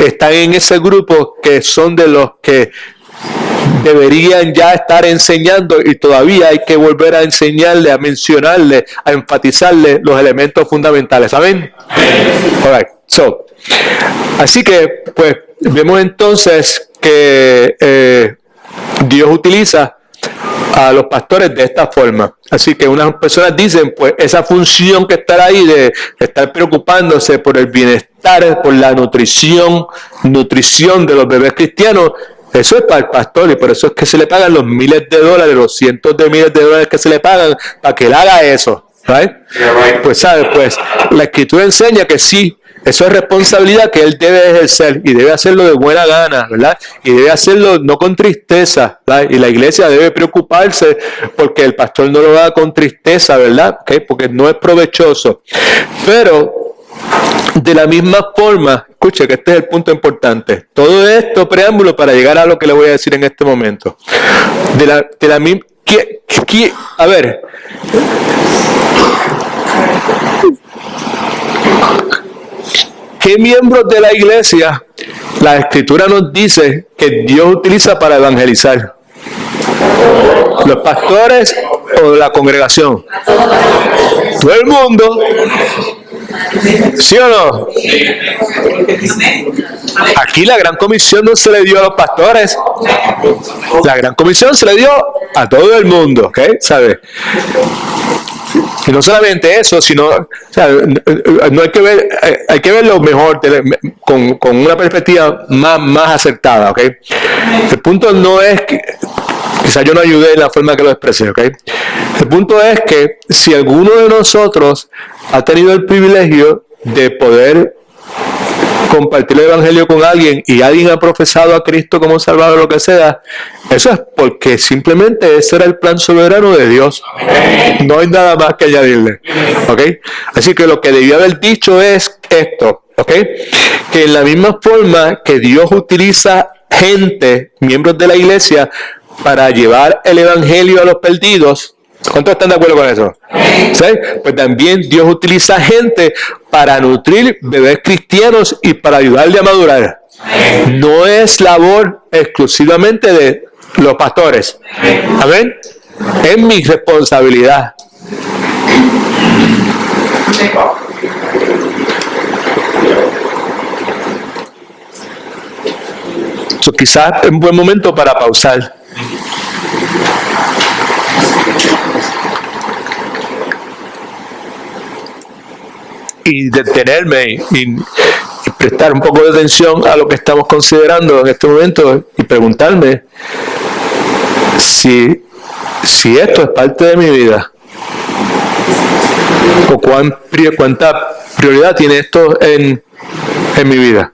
están en ese grupo, que son de los que deberían ya estar enseñando y todavía hay que volver a enseñarle, a mencionarle, a enfatizarle los elementos fundamentales. ¿Amén? All right. Así que, pues, vemos entonces que Dios utiliza a los pastores de esta forma. Así que unas personas dicen, pues, esa función que está ahí de estar preocupándose por el bienestar, por la nutrición de los bebés cristianos, Eso es para el pastor, y por eso es que se le pagan los miles de dólares, los cientos de miles de dólares que se le pagan para que él haga eso. Right? Pues sabe, pues la escritura enseña que sí, eso es responsabilidad que él debe ejercer y debe hacerlo de buena gana, ¿verdad? Y debe hacerlo no con tristeza, ¿verdad? Y la iglesia debe preocuparse porque el pastor no lo haga con tristeza, ¿verdad? ¿Okay? Porque no es provechoso. Pero de la misma forma, escuche que este es el punto importante. Todo esto preámbulo para llegar a lo que le voy a decir en este momento. De la misma, a ver. ¿Qué miembros de la iglesia la escritura nos dice que Dios utiliza para evangelizar? ¿Los pastores o la congregación? Todo el mundo. ¿Sí o no? Aquí la gran comisión no se le dio a los pastores. La gran comisión se le dio a todo el mundo, ¿ok? ¿Sabe? Y no solamente eso, sino, o sea, no hay que verlo mejor con una perspectiva más acertada, ¿ok? El punto no es que, quizás yo no ayudé en la forma que lo expresé, ¿ok? El punto es que si alguno de nosotros ha tenido el privilegio de poder compartir el evangelio con alguien y alguien ha profesado a Cristo como Salvador o lo que sea, eso es porque simplemente ese era el plan soberano de Dios. No hay nada más que añadirle, ¿ok? Así que lo que debió haber dicho es esto, ¿ok? Que en la misma forma que Dios utiliza gente, miembros de la iglesia, para llevar el evangelio a los perdidos. ¿Cuántos están de acuerdo con eso? ¿Sí? Pues también Dios utiliza gente para nutrir bebés cristianos y para ayudarle a madurar. No es labor exclusivamente de los pastores. Amén. Es mi responsabilidad. So, quizás es un buen momento para pausar. Y detenerme y prestar un poco de atención a lo que estamos considerando en este momento y preguntarme si esto es parte de mi vida o cuánta prioridad tiene esto en mi vida.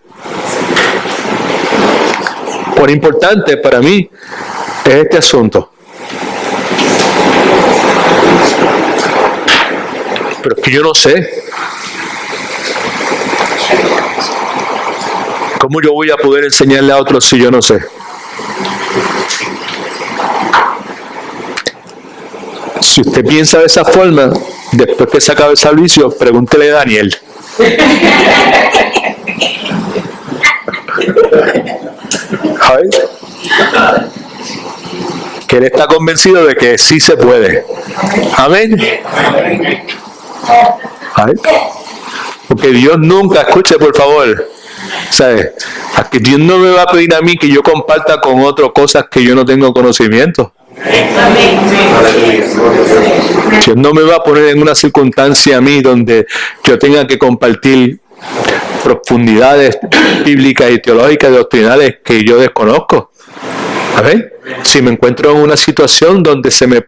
Cuán importante para mí es este asunto. Pero es que yo no sé. ¿Cómo yo voy a poder enseñarle a otros si yo no sé? Si usted piensa de esa forma, después que se acabe el servicio, pregúntele a Daniel. ¿Sabes? Que él está convencido de que sí se puede. Amén. ¿Sabes? Porque Dios nunca, escuche por favor, ¿sabes? Aquí Dios no me va a pedir a mí que yo comparta con otros cosas que yo no tengo conocimiento. Dios no me va a poner en una circunstancia a mí donde yo tenga que compartir profundidades bíblicas y teológicas y doctrinales que yo desconozco. ¿Amén? Si me encuentro en una situación donde se me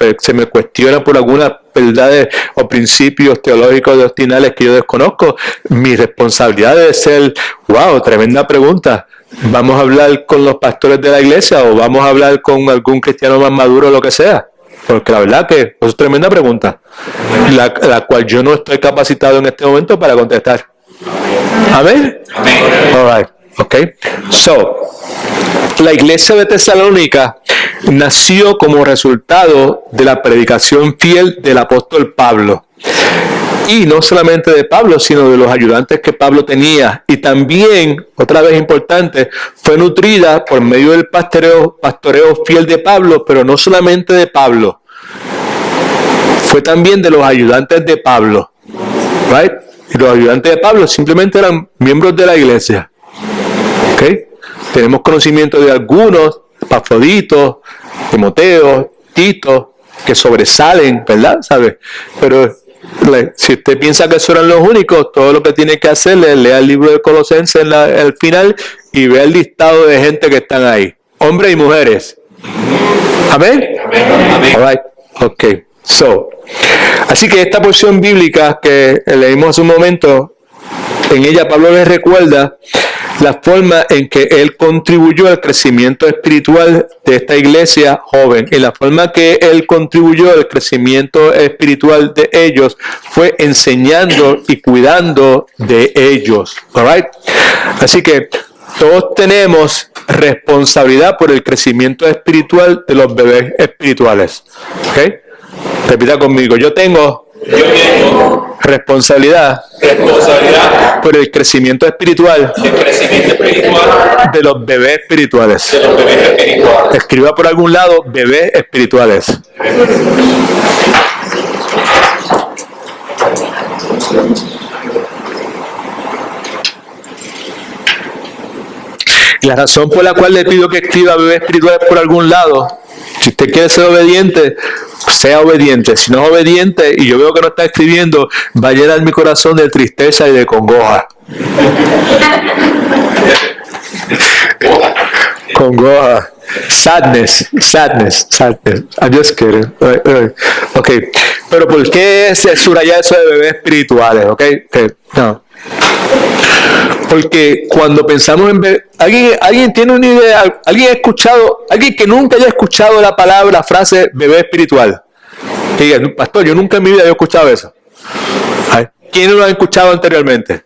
cuestiona por algunas verdades o principios teológicos y doctrinales que yo desconozco, mi responsabilidad debe ser, wow, tremenda pregunta. ¿Vamos a hablar con los pastores de la iglesia o vamos a hablar con algún cristiano más maduro o lo que sea? Porque la verdad que es tremenda pregunta, la cual yo no estoy capacitado en este momento para contestar. ¿Amén? All right. Okay. So, la iglesia de Tesalónica nació como resultado de la predicación fiel del apóstol Pablo. Y no solamente de Pablo, sino de los ayudantes que Pablo tenía. Y también, otra vez importante, fue nutrida por medio del pastoreo fiel de Pablo, pero no solamente de Pablo. Fue también de los ayudantes de Pablo. Right? Y los ayudantes de Pablo simplemente eran miembros de la iglesia. ¿Okay? Tenemos conocimiento de algunos, Epafrodito, Timoteo, Tito, que sobresalen, ¿verdad? ¿Sabe? Pero si usted piensa que esos eran los únicos, todo lo que tiene que hacer es leer el libro de Colosenses al final y ver el listado de gente que están ahí. hombres y mujeres. Amén. Amén. All right. Okay. So, así que esta porción bíblica que leímos hace un momento, en ella Pablo les recuerda la forma en que él contribuyó al crecimiento espiritual de esta iglesia joven. Y la forma que él contribuyó al crecimiento espiritual de ellos fue enseñando y cuidando de ellos. All right? Así que todos tenemos responsabilidad por el crecimiento espiritual de los bebés espirituales. ¿Ok? Repita conmigo. Yo tengo responsabilidad por el crecimiento espiritual de los bebés espirituales. Escriba por algún lado bebés espirituales. Y la razón por la cual le pido que escriba bebés espirituales por algún lado, si usted quiere ser obediente, sea obediente. Si no es obediente y yo veo que no está escribiendo, va a llenar mi corazón de tristeza y de congoja. Congoja. Sadness. I'm just kidding. Ok. Pero ¿por qué se subraya eso de bebés espirituales? Ok. No. Porque cuando pensamos en bebé, ¿alguien tiene una idea? ¿Alguien ha escuchado? ¿Alguien que nunca haya escuchado la frase bebé espiritual? Que diga, pastor, yo nunca en mi vida he escuchado eso. ¿Quién lo ha escuchado anteriormente?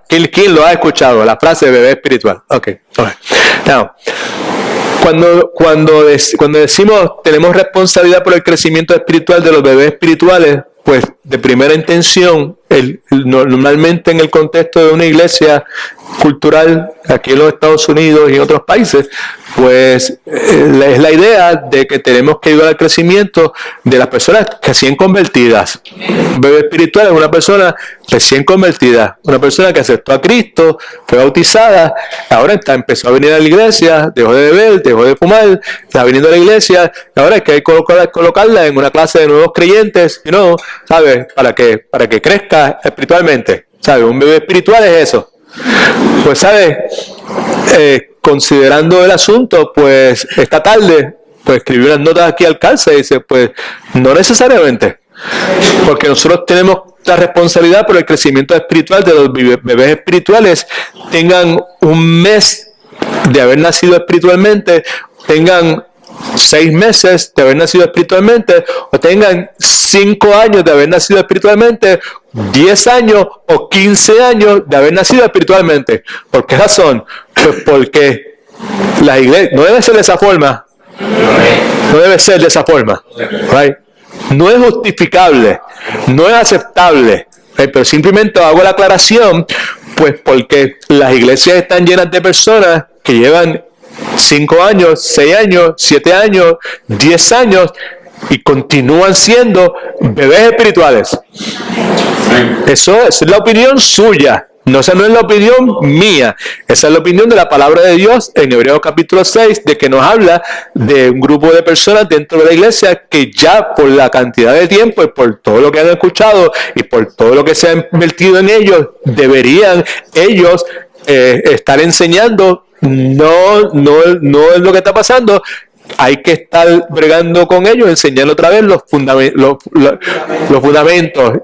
¿Quién lo ha escuchado? La frase bebé espiritual. Ok. Now, cuando decimos tenemos responsabilidad por el crecimiento espiritual de los bebés espirituales, pues de primera intención, normalmente en el contexto de una iglesia cultural aquí en los Estados Unidos y en otros países, pues es la idea de que tenemos que ayudar al crecimiento de las personas recién convertidas. Un bebé espiritual es una persona recién convertida, una persona que aceptó a Cristo, fue bautizada, ahora empezó a venir a la iglesia, dejó de beber, dejó de fumar, está viniendo a la iglesia, ahora hay que colocarla en una clase de nuevos creyentes, ¿sabes? Para que crezca espiritualmente, ¿sabes? Un bebé espiritual es eso. Pues, ¿sabes? Considerando el asunto, pues esta tarde pues escribí unas notas aquí al calce y dice, pues no necesariamente, porque nosotros tenemos la responsabilidad por el crecimiento espiritual de los bebés espirituales, tengan un mes de haber nacido espiritualmente, tengan 6 meses de haber nacido espiritualmente, o tengan 5 años de haber nacido espiritualmente, 10 años o 15 años de haber nacido espiritualmente. ¿Por qué razón? Pues porque la iglesia no debe ser de esa forma. No debe ser de esa forma. Right? No es justificable, no es aceptable. Pero simplemente hago la aclaración, pues porque las iglesias están llenas de personas que llevan 5 años, 6 años, 7 años, 10 años y continúan siendo bebés espirituales. Esa es la opinión suya. No, esa no es la opinión mía. Esa es la opinión de la palabra de Dios en Hebreos capítulo 6, de que nos habla de un grupo de personas dentro de la iglesia que ya por la cantidad de tiempo y por todo lo que han escuchado y por todo lo que se ha invertido en ellos, deberían ellos estar enseñando. No es lo que está pasando. Hay que estar bregando con ellos, enseñando otra vez los fundamentos.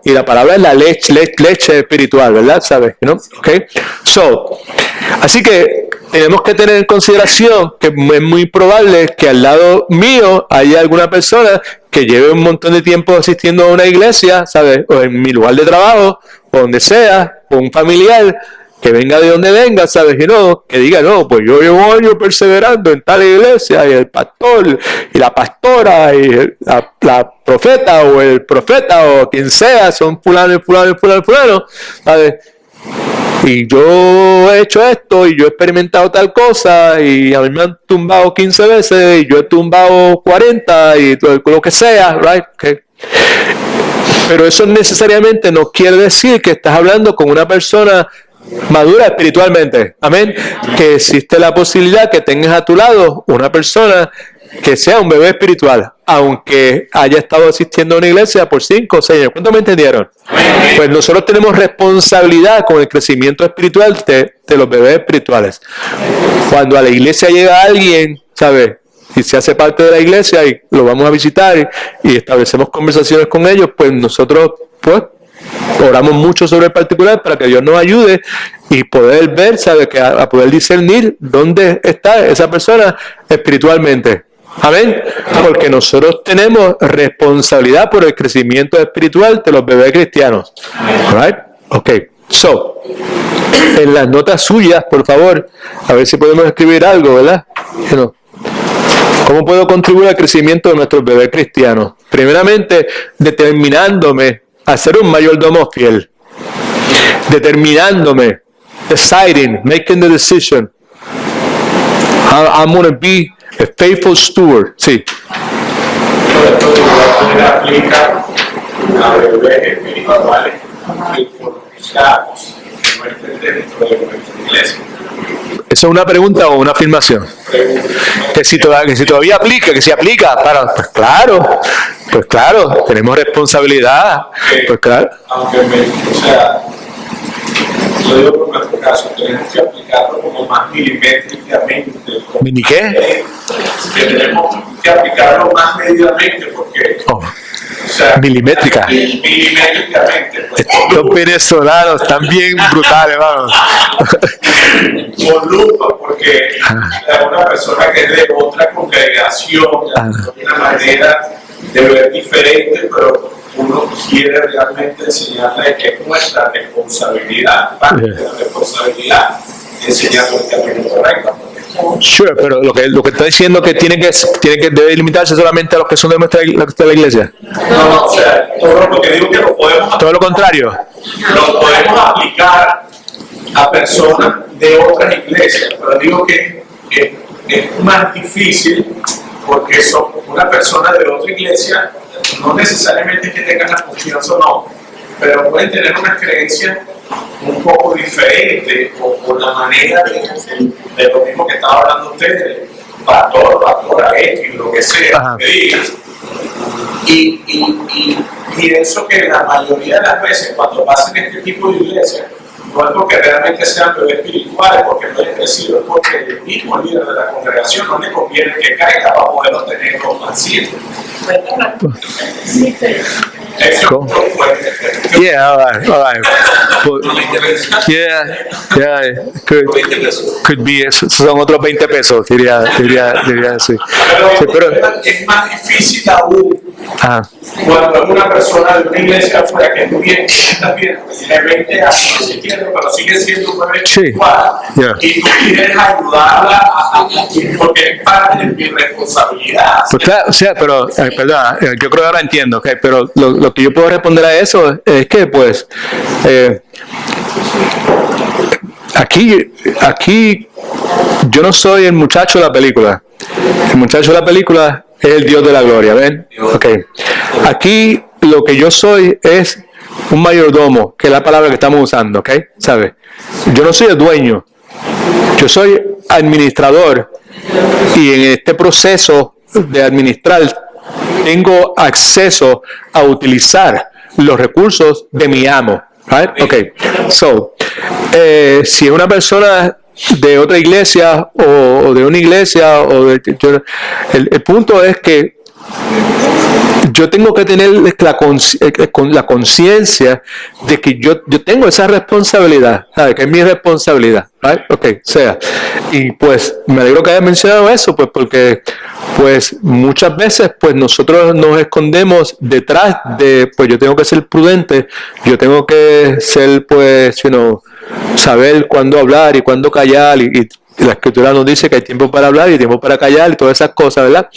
Y la palabra es la leche espiritual, ¿verdad? ¿Sabes? ¿No? Okay. Así que tenemos que tener en consideración que es muy probable que al lado mío haya alguna persona que lleve un montón de tiempo asistiendo a una iglesia, ¿sabes? O en mi lugar de trabajo, o donde sea, o un familiar que venga de donde venga, ¿sabes? Que diga, no, pues yo llevo años perseverando en tal iglesia, y el pastor, y la pastora, y la profeta, o el profeta, o quien sea, son fulano, ¿sabes? Y yo he hecho esto, y yo he experimentado tal cosa, y a mí me han tumbado 15 veces, y yo he tumbado 40, y todo lo que sea, right? Okay. Pero eso necesariamente no quiere decir que estás hablando con una persona madura espiritualmente. Amén. Que existe la posibilidad que tengas a tu lado una persona que sea un bebé espiritual, aunque haya estado asistiendo a una iglesia por 5 o 6 años. ¿Cuántos me entendieron? Pues nosotros tenemos responsabilidad con el crecimiento espiritual de los bebés espirituales. Cuando a la iglesia llega alguien, ¿sabes? Y se hace parte de la iglesia y lo vamos a visitar y establecemos conversaciones con ellos, pues nosotros, pues, oramos mucho sobre el particular para que Dios nos ayude y poder ver, ¿sabe? Que a poder discernir dónde está esa persona espiritualmente. Amén. Porque nosotros tenemos responsabilidad por el crecimiento espiritual de los bebés cristianos. Right? Ok. So, en las notas suyas, por favor, a ver si podemos escribir algo, ¿verdad? Bueno, ¿cómo puedo contribuir al crecimiento de nuestros bebés cristianos? Primeramente, determinándome a ser un mayordomo fiel. Determinándome, deciding, making the decision. I'm going to be a faithful steward. Sí. Esto de igual manera aplica a bebés espirituales influenciados que no estén dentro de nuestra iglesia. ¿Eso es una pregunta o una afirmación? Que si todavía aplica, que si aplica, pues claro, tenemos responsabilidad. Pues claro. Aunque yo digo por nuestro caso, tenemos que aplicarlo como más milimétricamente. ¿Mini qué? Tenemos que aplicarlo más medidamente porque, milimétrica. Milimétricamente. Pues, Los venezolanos están bien brutales, vamos. con lupa, porque una persona que es de otra congregación, de una manera de ver diferente, pero uno quiere realmente enseñarle que es nuestra responsabilidad, parte de la responsabilidad, enseñarle el camino correcto. Sure, pero lo que está diciendo que debe limitarse solamente a los que son de nuestra la iglesia. No, o sea, todo lo que digo que lo podemos. Todo lo contrario. Lo podemos aplicar a personas de otras iglesias, pero digo que es más difícil porque son una persona de otra iglesia, no necesariamente que tengan la confianza o no, pero pueden tener unas creencias un poco diferentes o la manera de lo mismo que estaba hablando usted, pastora X, lo que sea, que diga. Y pienso que la mayoría de las veces cuando pasan este tipo de iglesias, no es porque realmente sean bebés espirituales, porque no hayan crecido, es porque el mismo líder de la congregación no le conviene que caiga para poderlo tener como así. Cool. Yeah, all right. But, yeah, could be, esos son otros 20 pesos, diría así. Pero es más difícil aún cuando es una persona de una iglesia afuera que tú bien, tiene 20 años, pero sigue siendo un bebé espiritual, y tú quieres ayudarla porque es parte de mi responsabilidad. Pues claro, o sea, pero, perdón, yo creo que ahora entiendo, okay, pero lo que yo puedo responder a eso es que, pues, aquí yo no soy el muchacho de la película. El muchacho de la película es el Dios de la gloria, ¿ven? Okay. Aquí lo que yo soy es un mayordomo, que es la palabra que estamos usando, ¿ok? ¿Sabes? Yo no soy el dueño, yo soy administrador y en este proceso de administrar tengo acceso a utilizar los recursos de mi amo. Right? Okay. So, si es una persona de otra iglesia o de una iglesia el punto es que yo tengo que tener la conciencia de que yo tengo esa responsabilidad, ¿sabes? Que es mi responsabilidad, ¿right? Okay, sea. Y pues me alegro que haya mencionado eso, pues porque pues muchas veces pues nosotros nos escondemos detrás de, pues yo tengo que ser prudente, yo tengo que ser pues, saber cuándo hablar y cuándo callar y la escritura nos dice que hay tiempo para hablar y tiempo para callar y todas esas cosas, ¿verdad?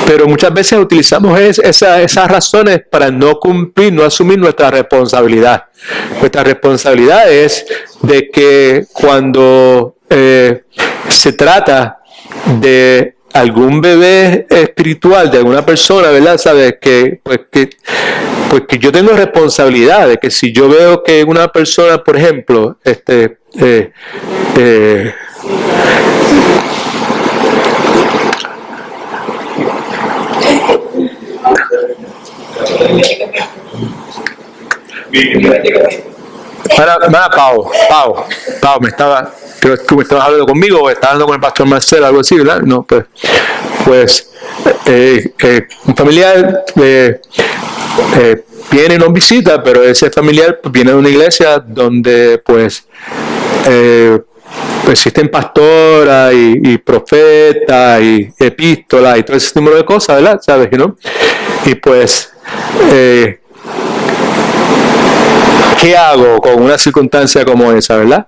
Pero muchas veces utilizamos esas razones para no cumplir, no asumir nuestra responsabilidad. Nuestra responsabilidad es de que cuando se trata de algún bebé espiritual, de alguna persona, ¿verdad? ¿Sabes? Que yo tengo responsabilidad de que si yo veo que una persona, por ejemplo, Pau, creo que tú me estabas hablando conmigo o estabas hablando con el pastor Marcelo, algo así, ¿verdad? No, pues un familiar viene y nos visita, pero ese familiar viene de una iglesia donde pues existen pastoras y profetas y epístolas y todo ese número de cosas, ¿verdad? ¿Sabes? ¿No? Y pues ¿qué hago con una circunstancia como esa, verdad?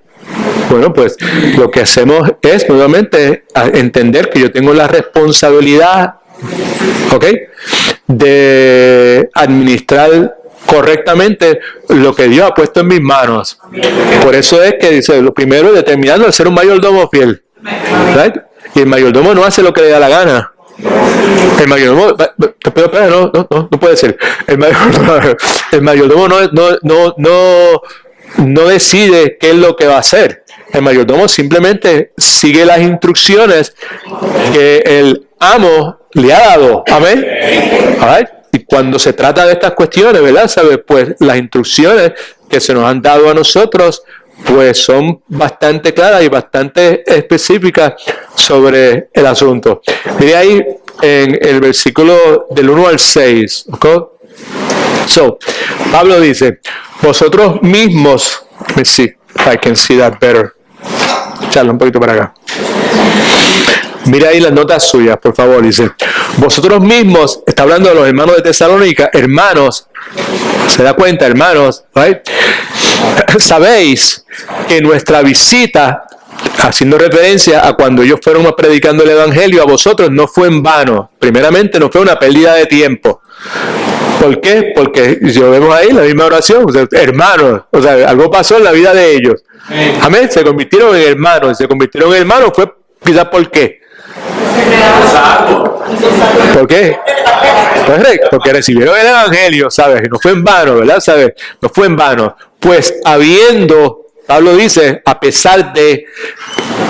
Bueno, pues lo que hacemos es nuevamente entender que yo tengo la responsabilidad, ¿ok?, de administrar correctamente lo que Dios ha puesto en mis manos. Por eso es que dice, lo primero es determinarlo de ser un mayordomo fiel, ¿right? Y el mayordomo no hace lo que le da la gana. El mayordomo, pero no puede ser. El mayordomo no decide qué es lo que va a hacer. El mayordomo simplemente sigue las instrucciones que el amo le ha dado. Amén. Right? Y cuando se trata de estas cuestiones, ¿verdad? ¿Sabe? Pues las instrucciones que se nos han dado a nosotros, pues son bastante claras y bastante específicas sobre el asunto. Mire ahí en el versículo del 1 al 6. ¿Okay? So, Pablo dice, vosotros mismos, let me see if I can see that better. Echarlo un poquito para acá. Mira ahí las notas suyas, por favor. Dice, vosotros mismos, está hablando de los hermanos de Tesalónica, hermanos, se da cuenta, hermanos, right? Sabéis que nuestra visita, haciendo referencia a cuando ellos fueron predicando el evangelio a vosotros, no fue en vano. Primeramente, no fue una pérdida de tiempo. ¿Por qué? Porque si lo vemos ahí, la misma oración, o sea, hermanos, o sea, algo pasó en la vida de ellos. Amén, se convirtieron en hermanos, fue quizás ¿por qué? ¿Por qué? Porque recibieron el evangelio, ¿sabes? Y no fue en vano, ¿verdad? ¿Sabes? No fue en vano. Pues habiendo, Pablo dice, a pesar de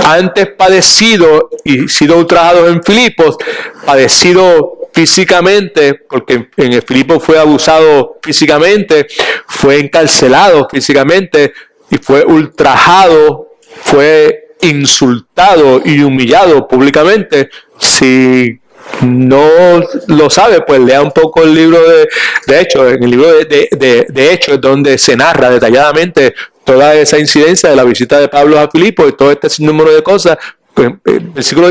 antes padecido y sido ultrajados en Filipos, padecido físicamente, porque en el Filipos fue abusado físicamente, fue encarcelado físicamente y fue ultrajado, fue insultado y humillado públicamente. Si no lo sabe, pues lea un poco el libro de Hechos. En el libro de Hechos es donde se narra detalladamente toda esa incidencia de la visita de Pablo a Filipos y todo este sinnúmero de cosas. Versículo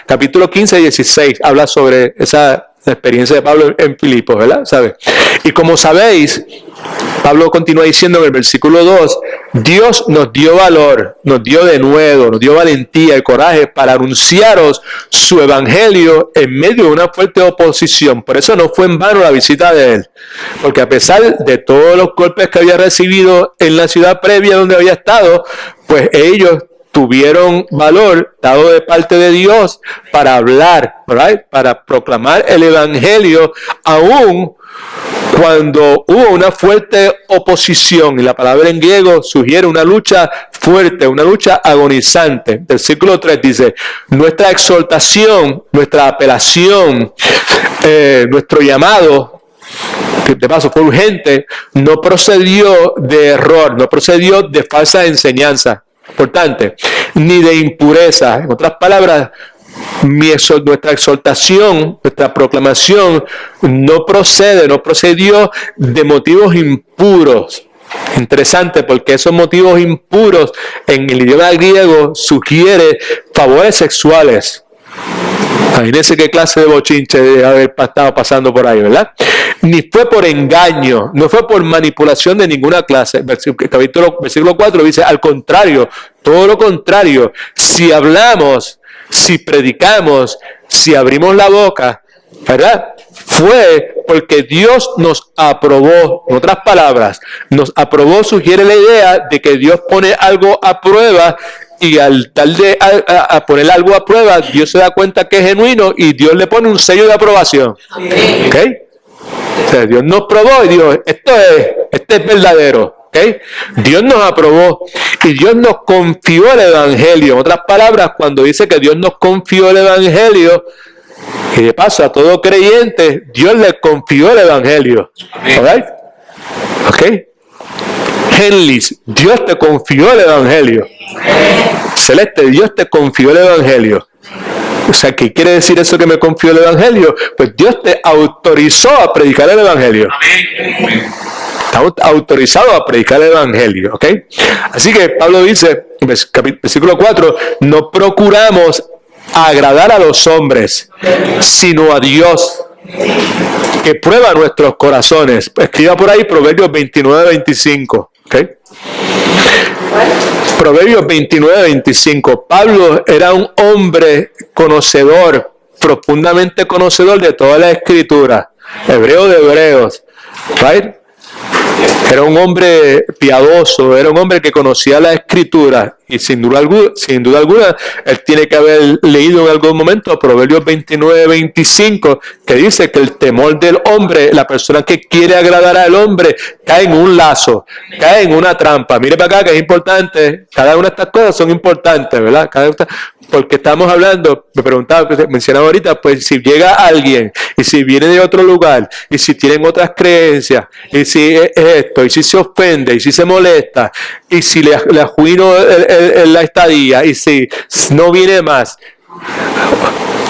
capítulo 15 y 16 habla sobre esa experiencia de Pablo en Filipos, ¿verdad? ¿Sabe? Y como sabéis, Pablo continúa diciendo en el versículo 2, Dios nos dio valor, nos dio denuedo, nos dio valentía y coraje para anunciaros su evangelio en medio de una fuerte oposición. Por eso no fue en vano la visita de él, porque a pesar de todos los golpes que había recibido en la ciudad previa donde había estado, pues ellos tuvieron valor dado de parte de Dios para hablar, ¿right? Para proclamar el evangelio aún cuando hubo una fuerte oposición, y la palabra en griego sugiere una lucha fuerte, una lucha agonizante. Versículo 3 dice, nuestra exhortación, nuestra apelación, nuestro llamado, que de paso fue urgente, no procedió de error, no procedió de falsa enseñanza, importante, ni de impureza. En otras palabras, nuestra exhortación, nuestra proclamación no procedió de motivos impuros. Interesante, porque esos motivos impuros en el idioma griego sugiere favores sexuales. Imagínense qué clase de bochinche de haber estado pasando por ahí, ¿verdad? Ni fue por engaño, no fue por manipulación de ninguna clase. Versículo 4 dice, al contrario, todo lo contrario, si hablamos, si predicamos, si abrimos la boca, ¿verdad? Fue porque Dios nos aprobó. En otras palabras, nos aprobó, sugiere la idea de que Dios pone algo a prueba, y al tal de a poner algo a prueba, Dios se da cuenta que es genuino y Dios le pone un sello de aprobación. ¿Ok? O sea, Dios nos probó y dijo, esto es verdadero. ¿Okay? Dios nos aprobó y Dios nos confió el evangelio. En otras palabras, cuando dice que Dios nos confió el evangelio, y de paso a todo creyente, Dios le confió el evangelio. ¿Okay? Henlis, Dios te confió el Evangelio. Celeste, Dios te confió el Evangelio. O sea, ¿qué quiere decir eso que me confió el Evangelio? Pues Dios te autorizó a predicar el Evangelio. Estamos autorizados a predicar el Evangelio, ¿ok? Así que Pablo dice, versículo 4, no procuramos agradar a los hombres, sino a Dios, que prueba nuestros corazones. Escriba por ahí Proverbios 29-25, ¿ok? Proverbios 29-25. Pablo era un hombre conocedor, profundamente conocedor de toda la Escritura. Hebreo de hebreos, right? Era un hombre piadoso, era un hombre que conocía la Escritura y sin duda alguna, él tiene que haber leído en algún momento Proverbios 29-25, que dice que el temor del hombre, la persona que quiere agradar al hombre, cae en un lazo, cae en una trampa. Mire para acá que es importante, cada una de estas cosas son importantes, ¿verdad? Porque estamos hablando, me preguntaba, mencionaba ahorita, pues si llega alguien y si viene de otro lugar y si tienen otras creencias y si es esto y si se ofende y si se molesta y si le arruino la estadía y si no viene más.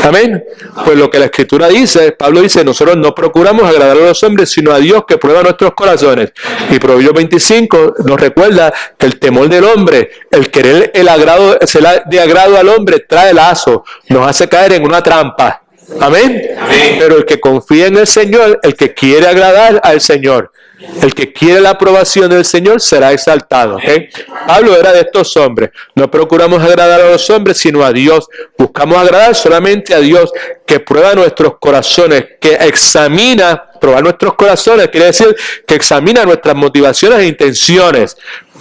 Amén. Pues lo que la Escritura dice, Pablo dice, nosotros no procuramos agradar a los hombres, sino a Dios que prueba nuestros corazones. Y Proverbios 25 nos recuerda que el temor del hombre, el querer ser de agrado al hombre, trae lazo, nos hace caer en una trampa. Amén. Pero el que confía en el Señor, el que quiere agradar al Señor, el que quiere la aprobación del Señor será exaltado. ¿Okay? Pablo era de estos hombres. No procuramos agradar a los hombres, sino a Dios. Buscamos agradar solamente a Dios, que prueba nuestros corazones, que examina. Probar nuestros corazones quiere decir que examina nuestras motivaciones e intenciones.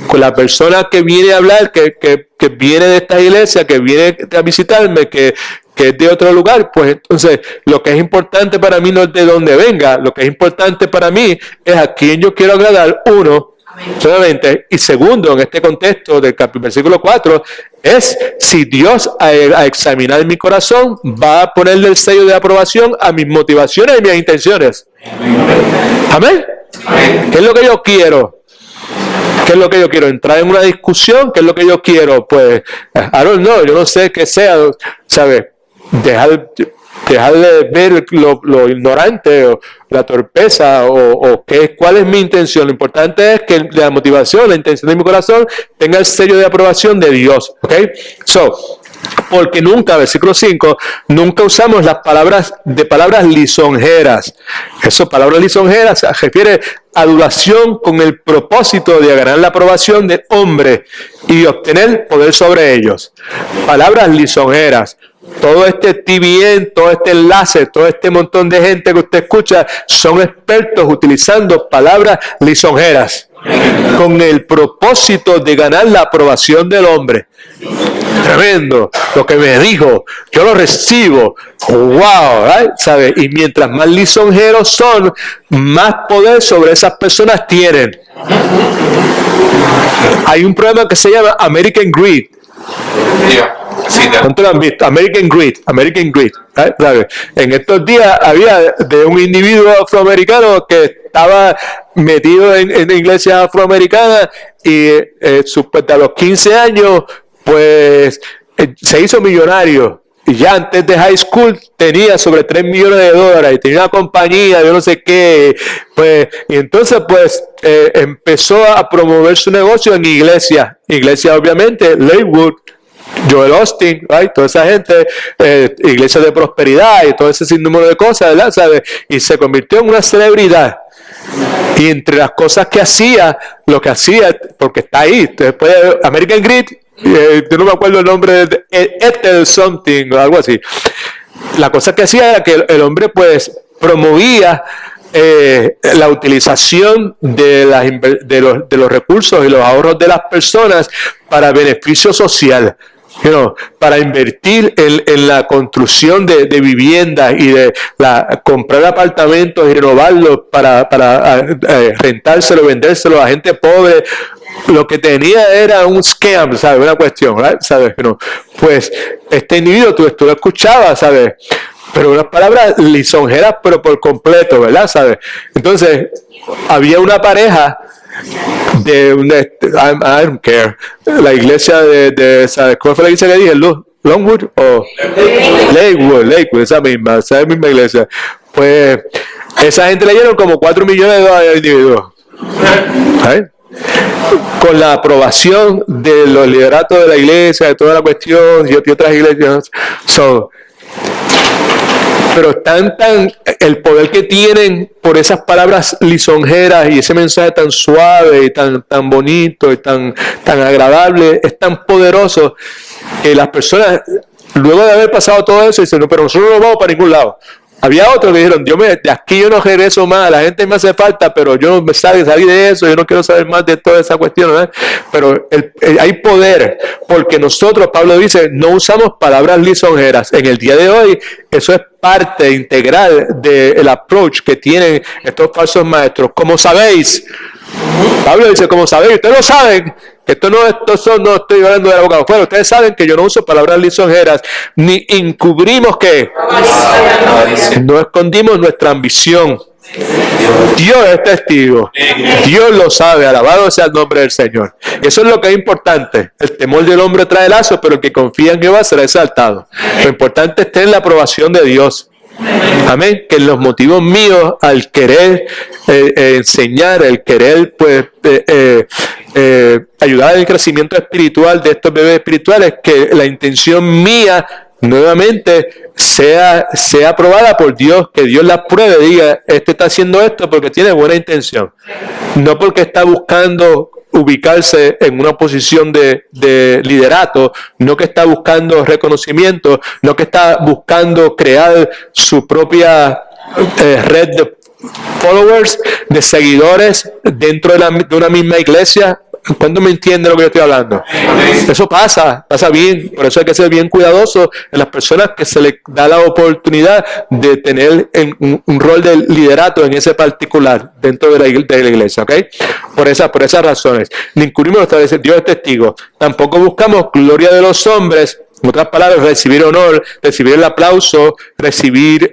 Con la persona que viene a hablar, que viene de esta iglesia, que viene a visitarme, que es de otro lugar, pues entonces lo que es importante para mí no es de dónde venga, lo que es importante para mí es a quién yo quiero agradar, uno, solamente, y segundo, en este contexto del versículo 4, es si Dios a examinar mi corazón va a ponerle el sello de aprobación a mis motivaciones y mis intenciones. Amén. ¿Qué es lo que yo quiero? ¿Qué es lo que yo quiero? ¿Entrar en una discusión? ¿Qué es lo que yo quiero? Pues, I don't know, yo no sé qué sea, ¿sabes? Dejar de ver lo ignorante o la torpeza o cuál es mi intención. Lo importante es que la motivación, la intención de mi corazón tenga el sello de aprobación de Dios. ¿Ok? Porque nunca, versículo 5, nunca usamos las palabras lisonjeras. Eso, palabras lisonjeras, se refiere a adulación con el propósito de ganar la aprobación del hombre y obtener poder sobre ellos. Palabras lisonjeras. Todo este TBN, todo este enlace, todo este montón de gente que usted escucha son expertos utilizando palabras lisonjeras con el propósito de ganar la aprobación del hombre. Tremendo, lo que me dijo, yo lo recibo, wow, ¿right? ¿Sabe? Y mientras más lisonjeros son, más poder sobre esas personas tienen. Hay un programa que se llama American Greed. Sí, ¿cuánto lo han visto? American Greed. ¿Sabes? En estos días había de un individuo afroamericano que estaba metido en iglesias afroamericanas y a los 15 años pues se hizo millonario. Y ya antes de high school tenía sobre $3 millones y tenía una compañía, yo no sé qué, pues, y entonces pues empezó a promover su negocio en iglesia obviamente, Lakewood, Joel Austin, right? Toda esa gente, iglesias de prosperidad y todo ese sinnúmero de cosas, ¿verdad? ¿Sabe? Y se convirtió en una celebridad. Y entre las cosas que hacía, porque está ahí, después de American Greed, yo no me acuerdo el nombre, Ethel something o algo así. La cosa que hacía era que el hombre pues promovía la utilización de los recursos y los ahorros de las personas para beneficio social. Para invertir en la construcción de viviendas y de comprar apartamentos y renovarlos para rentárselo, vendérselo a gente pobre. Lo que tenía era un scam, ¿sabes? Una cuestión, ¿sabes? Pues este individuo, tú lo escuchabas, ¿sabes? Pero unas palabras lisonjeras, pero por completo, ¿verdad? ¿Sabes? Entonces, había una pareja I don't care, la iglesia ¿cuál fue la iglesia que dije? Longwood o Lakewood, esa misma iglesia. Pues esa gente le dieron como $4 millones al individuo. ¿Sí? Con la aprobación de los lideratos de la iglesia, de toda la cuestión y otras iglesias. Pero tan el poder que tienen por esas palabras lisonjeras y ese mensaje tan suave y tan bonito y tan agradable es tan poderoso que las personas, luego de haber pasado todo eso, dicen: no, pero nosotros no vamos para ningún lado. Había otros que dijeron: de aquí yo no regreso más, la gente me hace falta, pero yo no me salí de eso, yo no quiero saber más de toda esa cuestión, ¿verdad? Pero hay poder, porque nosotros, Pablo dice, no usamos palabras lisonjeras. En el día de hoy, eso es parte integral del approach que tienen estos falsos maestros. Como sabéis, Pablo dice: como sabéis, ustedes lo saben, que no estoy hablando de la boca afuera, ustedes saben que yo no uso palabras lisonjeras, ni encubrimos que no escondimos nuestra ambición. Dios es testigo, Dios lo sabe, alabado sea el nombre del Señor. Y eso es lo que es importante. El temor del hombre trae lazo, pero el que confía en Jehová será exaltado. Lo importante es tener la aprobación de Dios. Amén. Que los motivos míos al querer enseñar, el querer ayudar al crecimiento espiritual de estos bebés espirituales, que la intención mía nuevamente sea aprobada por Dios, que Dios la pruebe, diga: este está haciendo esto porque tiene buena intención, no porque está buscando ubicarse en una posición de liderato, no que está buscando reconocimiento, no que está buscando crear su propia red de followers, de seguidores dentro de una misma iglesia. ¿Cuándo me entiende lo que yo estoy hablando? Eso pasa bien. Por eso hay que ser bien cuidadoso en las personas que se les da la oportunidad de tener un rol de liderato en ese particular dentro de la iglesia, ¿ok? Por esas razones. Ni encubrimos nuestra vez, Dios es testigo. Tampoco buscamos gloria de los hombres. En otras palabras, recibir honor, recibir el aplauso, recibir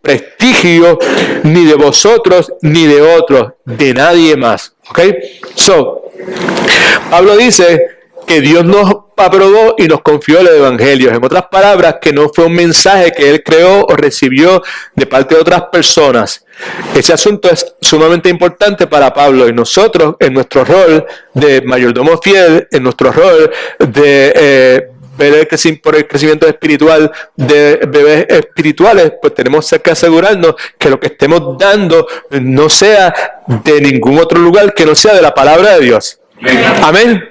prestigio, ni de vosotros, ni de otros, de nadie más. ¿Ok? Pablo dice que Dios nos aprobó y nos confió el Evangelio. En otras palabras, que no fue un mensaje que Él creó o recibió de parte de otras personas. Ese asunto es sumamente importante para Pablo, y nosotros, en nuestro rol de mayordomo fiel, en nuestro rol de por el crecimiento espiritual de bebés espirituales, pues tenemos que asegurarnos que lo que estemos dando no sea de ningún otro lugar que no sea de la palabra de Dios. Amén.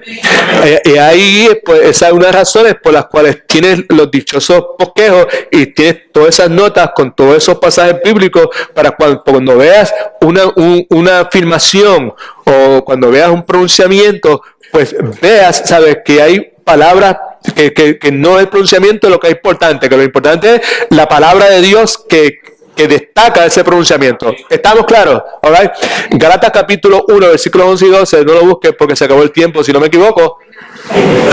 Y ahí, pues, esa es una de las razones por las cuales tienes los dichosos bosquejos y tienes todas esas notas con todos esos pasajes bíblicos, para cuando veas una afirmación o cuando veas un pronunciamiento, pues veas, sabes, que hay palabras que no es el pronunciamiento lo que es importante, que lo importante es la palabra de Dios que destaca ese pronunciamiento. ¿Estamos claros? ¿Alright? Gálatas capítulo 1, versículos 11 y 12, no lo busques porque se acabó el tiempo, si no me equivoco.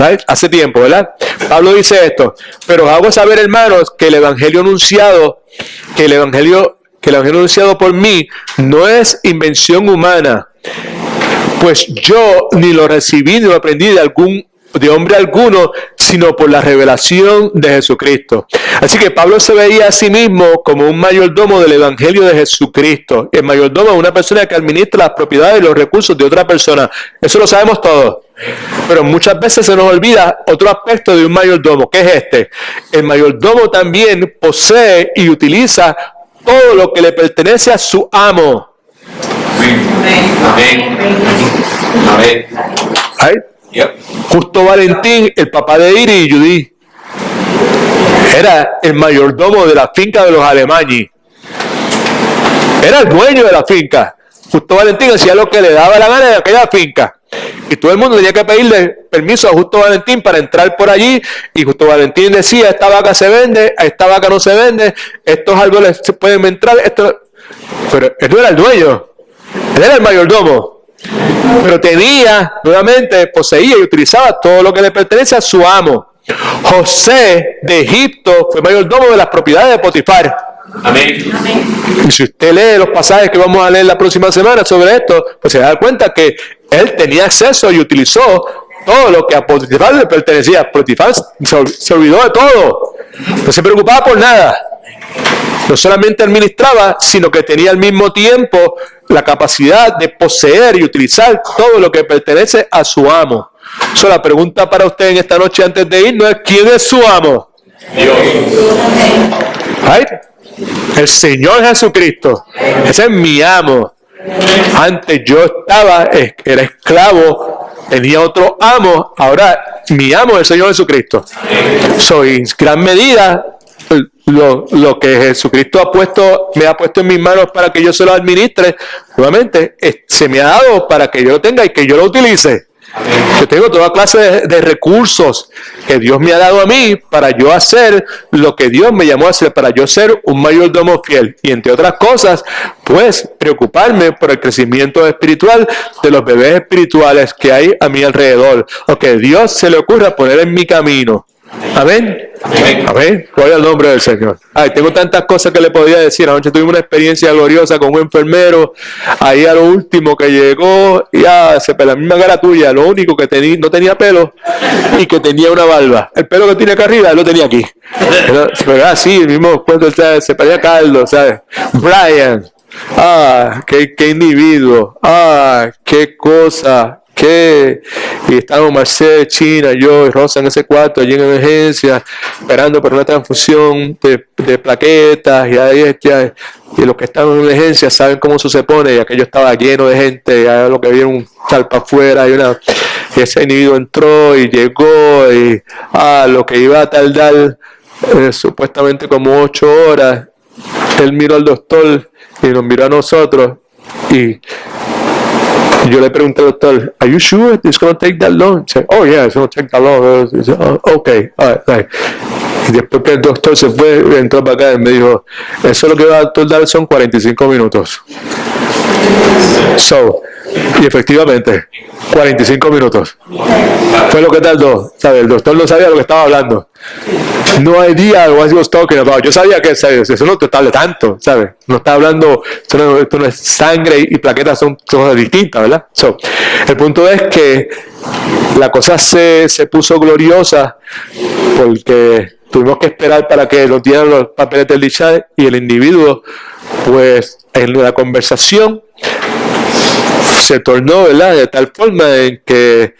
¿Right? Hace tiempo, ¿verdad? Pablo dice esto: pero os hago saber, hermanos, que el evangelio anunciado por mí no es invención humana, pues yo ni lo recibí ni lo aprendí de hombre alguno, sino por la revelación de Jesucristo. Así que Pablo se veía a sí mismo como un mayordomo del Evangelio de Jesucristo. El mayordomo es una persona que administra las propiedades y los recursos de otra persona. Eso lo sabemos todos. Pero muchas veces se nos olvida otro aspecto de un mayordomo, que es este. El mayordomo también posee y utiliza todo lo que le pertenece a su amo. Amén. Amén. Amén. Justo Valentín, el papá de Iris y Judy, era el mayordomo de la finca de los Alemañi. Era el dueño de la finca. Justo Valentín hacía lo que le daba la gana de aquella finca. Y todo el mundo tenía que pedirle permiso a Justo Valentín para entrar por allí. Y Justo Valentín decía: esta vaca se vende, esta vaca no se vende, estos árboles se pueden entrar. Pero él no era el dueño, él era el mayordomo. Pero poseía y utilizaba todo lo que le pertenece a su amo. José de Egipto fue mayordomo de las propiedades de Potifar. Amén. Y si usted lee los pasajes que vamos a leer la próxima semana sobre esto, pues se da cuenta que él tenía acceso y utilizó todo lo que a Potifar le pertenecía. Potifar se olvidó de todo, no se preocupaba por nada. No solamente administraba, sino que tenía al mismo tiempo la capacidad de poseer y utilizar todo lo que pertenece a su amo. So, la pregunta para usted en esta noche antes de irnos es: ¿quién es su amo? Dios. Right? El Señor Jesucristo. Ese es mi amo. Antes yo era esclavo, tenía otro amo, ahora mi amo es el Señor Jesucristo. Soy en gran medida lo que Jesucristo me ha puesto en mis manos para que yo se lo administre, nuevamente, se me ha dado para que yo lo tenga y que yo lo utilice. Yo tengo toda clase de recursos que Dios me ha dado a mí para yo hacer lo que Dios me llamó a hacer, para yo ser un mayordomo fiel. Y entre otras cosas, pues preocuparme por el crecimiento espiritual de los bebés espirituales que hay a mi alrededor, o que Dios se le ocurra poner en mi camino. Amén. Amén. Gloria al nombre del Señor. Ay, tengo tantas cosas que le podía decir. Anoche tuvimos una experiencia gloriosa con un enfermero. Ahí a lo último que llegó, ya la misma cara tuya, lo único que no tenía pelo y que tenía una barba. El pelo que tiene acá arriba, él lo tenía aquí. Pero así, el mismo cuento, se parecía Carlos, ¿sabes? Brian. Qué individuo. Qué cosa. Y estábamos Marcel, China, yo y Rosa en ese cuarto allí en emergencia, esperando por una transfusión de plaquetas, y los que están en emergencia saben cómo eso se pone, y aquello estaba lleno de gente, ya lo que vieron tal para afuera, y ese individuo entró y llegó, y lo que iba a tardar supuestamente como 8 horas, él miró al doctor y nos miró a nosotros, y yo le pregunté al doctor, ¿Are you sure it's going to take that long? He said, oh yeah, it's going to take that long. I said, okay, all right. Y después que el doctor se fue, entró para acá y me dijo, eso lo que va a tardar son 45 minutos. Y efectivamente, 45 minutos. Fue lo que tardó. ¿Sabes? El doctor no sabía lo que estaba hablando. No idea what he was talking about. Yo sabía que eso no te tarda tanto, ¿sabes? No está hablando, esto no es sangre y plaquetas, son cosas distintas, ¿verdad? El punto es que la cosa se puso gloriosa porque tuvimos que esperar para que nos dieran los papeles del discharge, y el individuo, pues, en la conversación se tornó, ¿verdad?, de tal forma en que,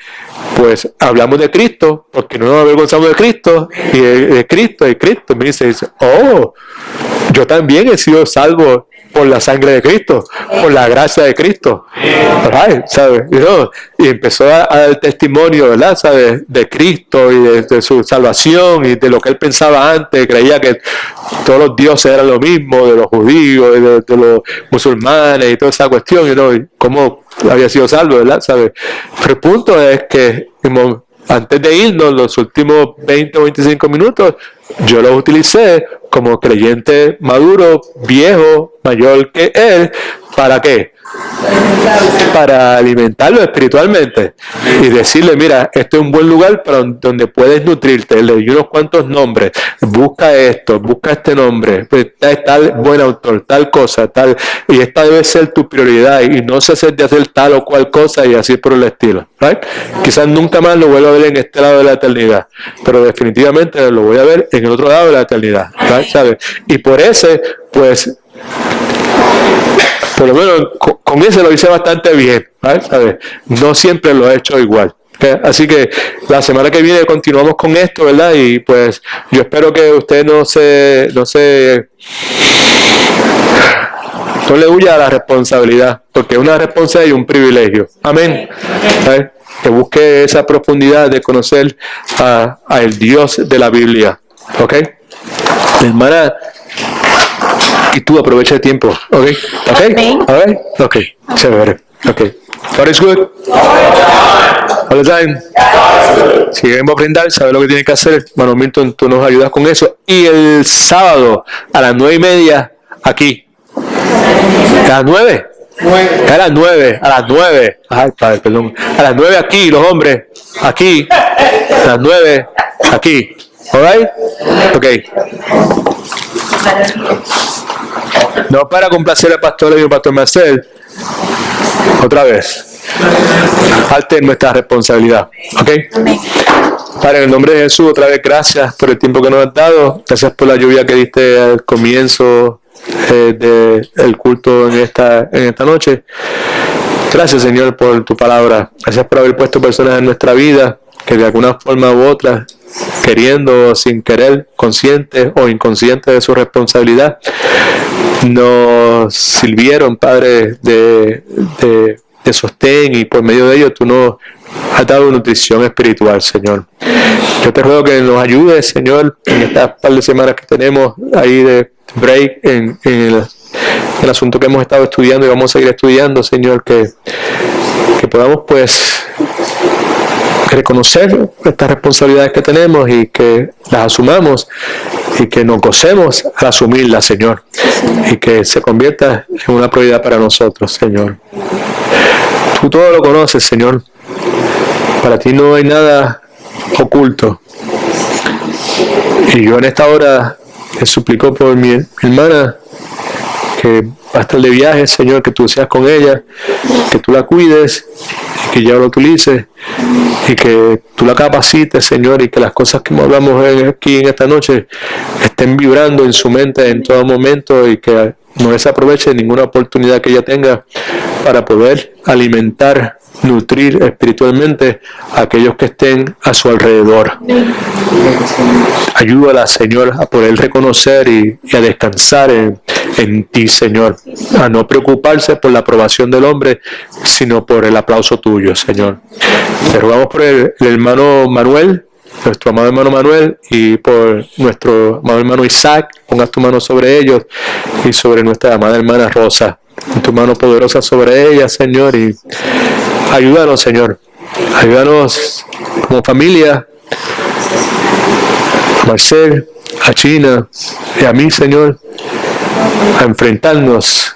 pues, hablamos de Cristo, porque no nos avergonzamos de Cristo, y de Cristo, me dice, yo también he sido salvo por la sangre de Cristo, por la gracia de Cristo, ¿sabes? Y empezó a dar testimonio, ¿verdad?, ¿sabes?, de Cristo y de su salvación y de lo que él pensaba antes. Creía que todos los dioses eran lo mismo, de los judíos y de los musulmanes y toda esa cuestión, y cómo había sido salvo, ¿verdad?, ¿sabes? Pero el punto es que antes de irnos, los últimos 20 o 25 minutos, yo los utilicé como creyente maduro, viejo, mayor que él. ¿Para qué? Para alimentarlo espiritualmente y decirle, mira, este es un buen lugar para donde puedes nutrirte. Le di unos cuantos nombres, busca esto, busca este nombre, tal buen autor, tal cosa, tal, y esta debe ser tu prioridad, y no se hace de hacer tal o cual cosa y así por el estilo, right? Quizás nunca más lo vuelva a ver en este lado de la eternidad, pero definitivamente lo voy a ver en el otro lado de la eternidad, right? ¿Sabes? Y por ese, pues, por lo menos con ese lo hice bastante bien, ¿sabes? No siempre lo he hecho igual. ¿Okay? Así que la semana que viene continuamos con esto, ¿verdad? Y pues yo espero que usted no le huya a la responsabilidad, porque es una responsabilidad y un privilegio. Amén. ¿sabes? Que busque esa profundidad de conocer al Dios de la Biblia. ¿Ok? Hermana, y tú aprovecha el tiempo. ¿Ok? ¿Ok? ¿Ok? Ok. Chévere. Ok. God is good. All the time. Si queremos aprender, saber lo que tiene que hacer. Bueno, Milton, tú nos ayudas con eso. Y el sábado a las 9:30 aquí. ¿A las 9? A las 9. A las 9. Ay, padre, perdón. A las 9 aquí, los hombres. Aquí. A las 9 aquí. All right? Okay. No para complacer al pastor y al pastor Marcel. Otra vez. Parte de nuestra responsabilidad. ¿Ok? Padre, en el nombre de Jesús, otra vez gracias por el tiempo que nos has dado. Gracias por la lluvia que diste al comienzo del culto en esta noche. Gracias, Señor, por tu palabra. Gracias por haber puesto personas en nuestra vida que de alguna forma u otra, queriendo o sin querer, conscientes o inconscientes de su responsabilidad, nos sirvieron, Padre, de sostén, y por medio de ello tú nos has dado nutrición espiritual, Señor. Yo te ruego que nos ayudes, Señor, en estas par de semanas que tenemos ahí de break en el asunto que hemos estado estudiando y vamos a seguir estudiando, Señor, que podamos pues reconocer estas responsabilidades que tenemos y que las asumamos y que nos gocemos al asumirlas, Señor, y que se convierta en una prioridad para nosotros, Señor. Tú todo lo conoces, Señor. Para ti no hay nada oculto. Y yo en esta hora te suplico por mi hermana que va a estar de viaje, Señor, que tú seas con ella, que tú la cuides, que ella lo utilice y que tú la capacites, Señor, y que las cosas que hablamos aquí en esta noche estén vibrando en su mente en todo momento y que no desaproveche ninguna oportunidad que ella tenga para poder alimentar, nutrir espiritualmente a aquellos que estén a su alrededor. Ayúdala, Señor, a poder reconocer y a descansar en ti, Señor, a no preocuparse por la aprobación del hombre, sino por el aplauso tuyo, Señor. Te rogamos por el hermano Manuel, nuestro amado hermano Manuel, y por nuestro amado hermano Isaac. Pongas tu mano sobre ellos y sobre nuestra amada hermana Rosa. Tu mano poderosa sobre ella, Señor, y ayúdanos, Señor. Ayúdanos como familia, a Marcel, a China y a mí, Señor, a enfrentarnos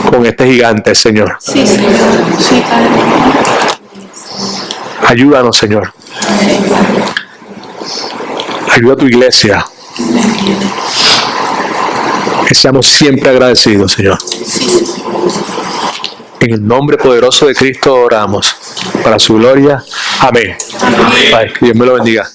con este gigante, Señor. Sí, Señor. Sí, Padre. Ayúdanos, Señor. Ayuda a tu iglesia. Que seamos siempre agradecidos, Señor. En el nombre poderoso de Cristo oramos. Para su gloria. Amén. Amén. Padre, que Dios me lo bendiga.